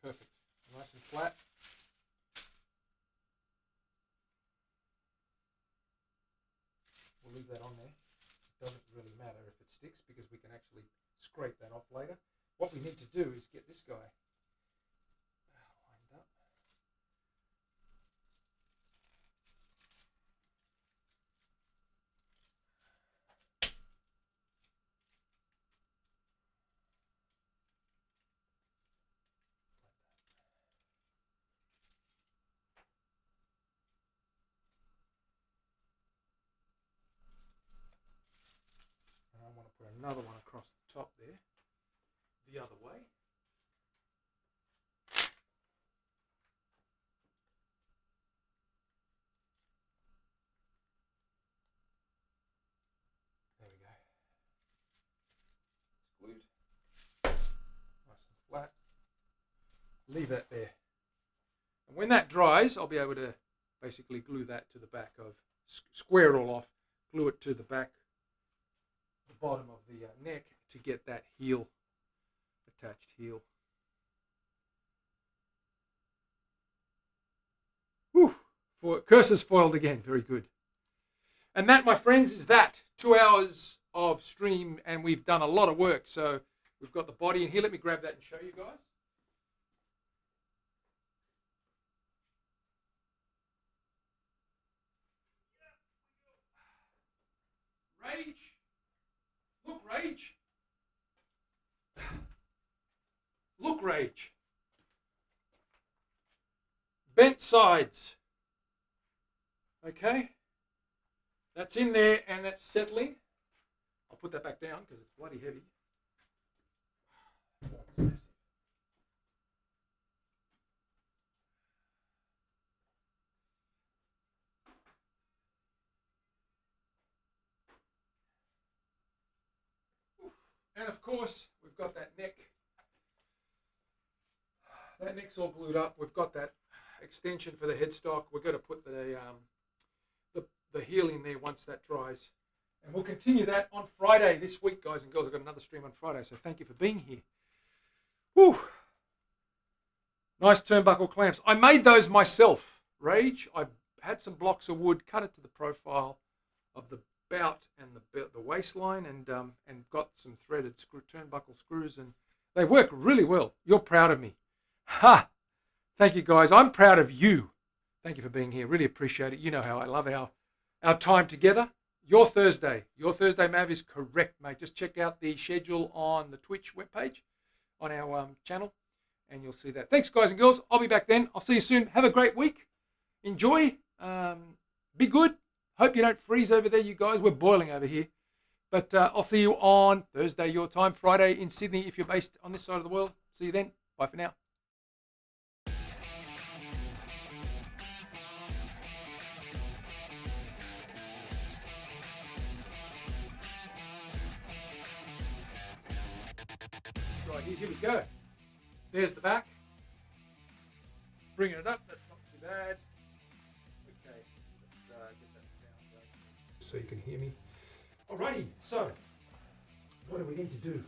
Perfect. Nice and flat. We'll leave that on there. It doesn't really matter if it sticks because we can actually scrape that off later. What we need to do is get this guy lined up. another one across the top there, the other way. There we go. It's glued. Nice and flat. Leave that there. And when that dries, I'll be able to basically glue that to the back of, square it all off, glue it to the back, the bottom of the neck to get that heel, attached heel. Whew, curses foiled again, very good. And that, my friends, is that. 2 hours of stream, and we've done a lot of work. So we've got the body in here. Let me grab that and show you guys. Rage. Look, Rage. Look, Rage. Bent sides. Okay. That's in there and that's settling. I'll put that back down because it's bloody heavy. And of course, we've got that neck. That neck's all glued up. We've got that extension for the headstock. We're going to put the heel in there once that dries. And we'll continue that on Friday this week, guys and girls. I've got another stream on Friday, so thank you for being here. Whew. Nice turnbuckle clamps. I made those myself, Rage. I had some blocks of wood, cut it to the profile of the bout and the waistline, and got some threaded turnbuckle screws, and they work really well. You're proud of me. Ha! Thank you, guys. I'm proud of you. Thank you for being here. Really appreciate it. You know how I love our time together. Your Thursday, Mav, is correct, mate. Just check out the schedule on the Twitch webpage on our channel, and you'll see that. Thanks, guys and girls. I'll be back then. I'll see you soon. Have a great week. Enjoy. Be good. Hope you don't freeze over there, you guys. We're boiling over here. But I'll see you on Thursday, your time. Friday in Sydney, if you're based on this side of the world. See you then. Bye for now. Right, here we go. There's the back. Bringing it up. That's not too bad. Okay, let's get that sound going so you can hear me. Alrighty, so what do we need to do?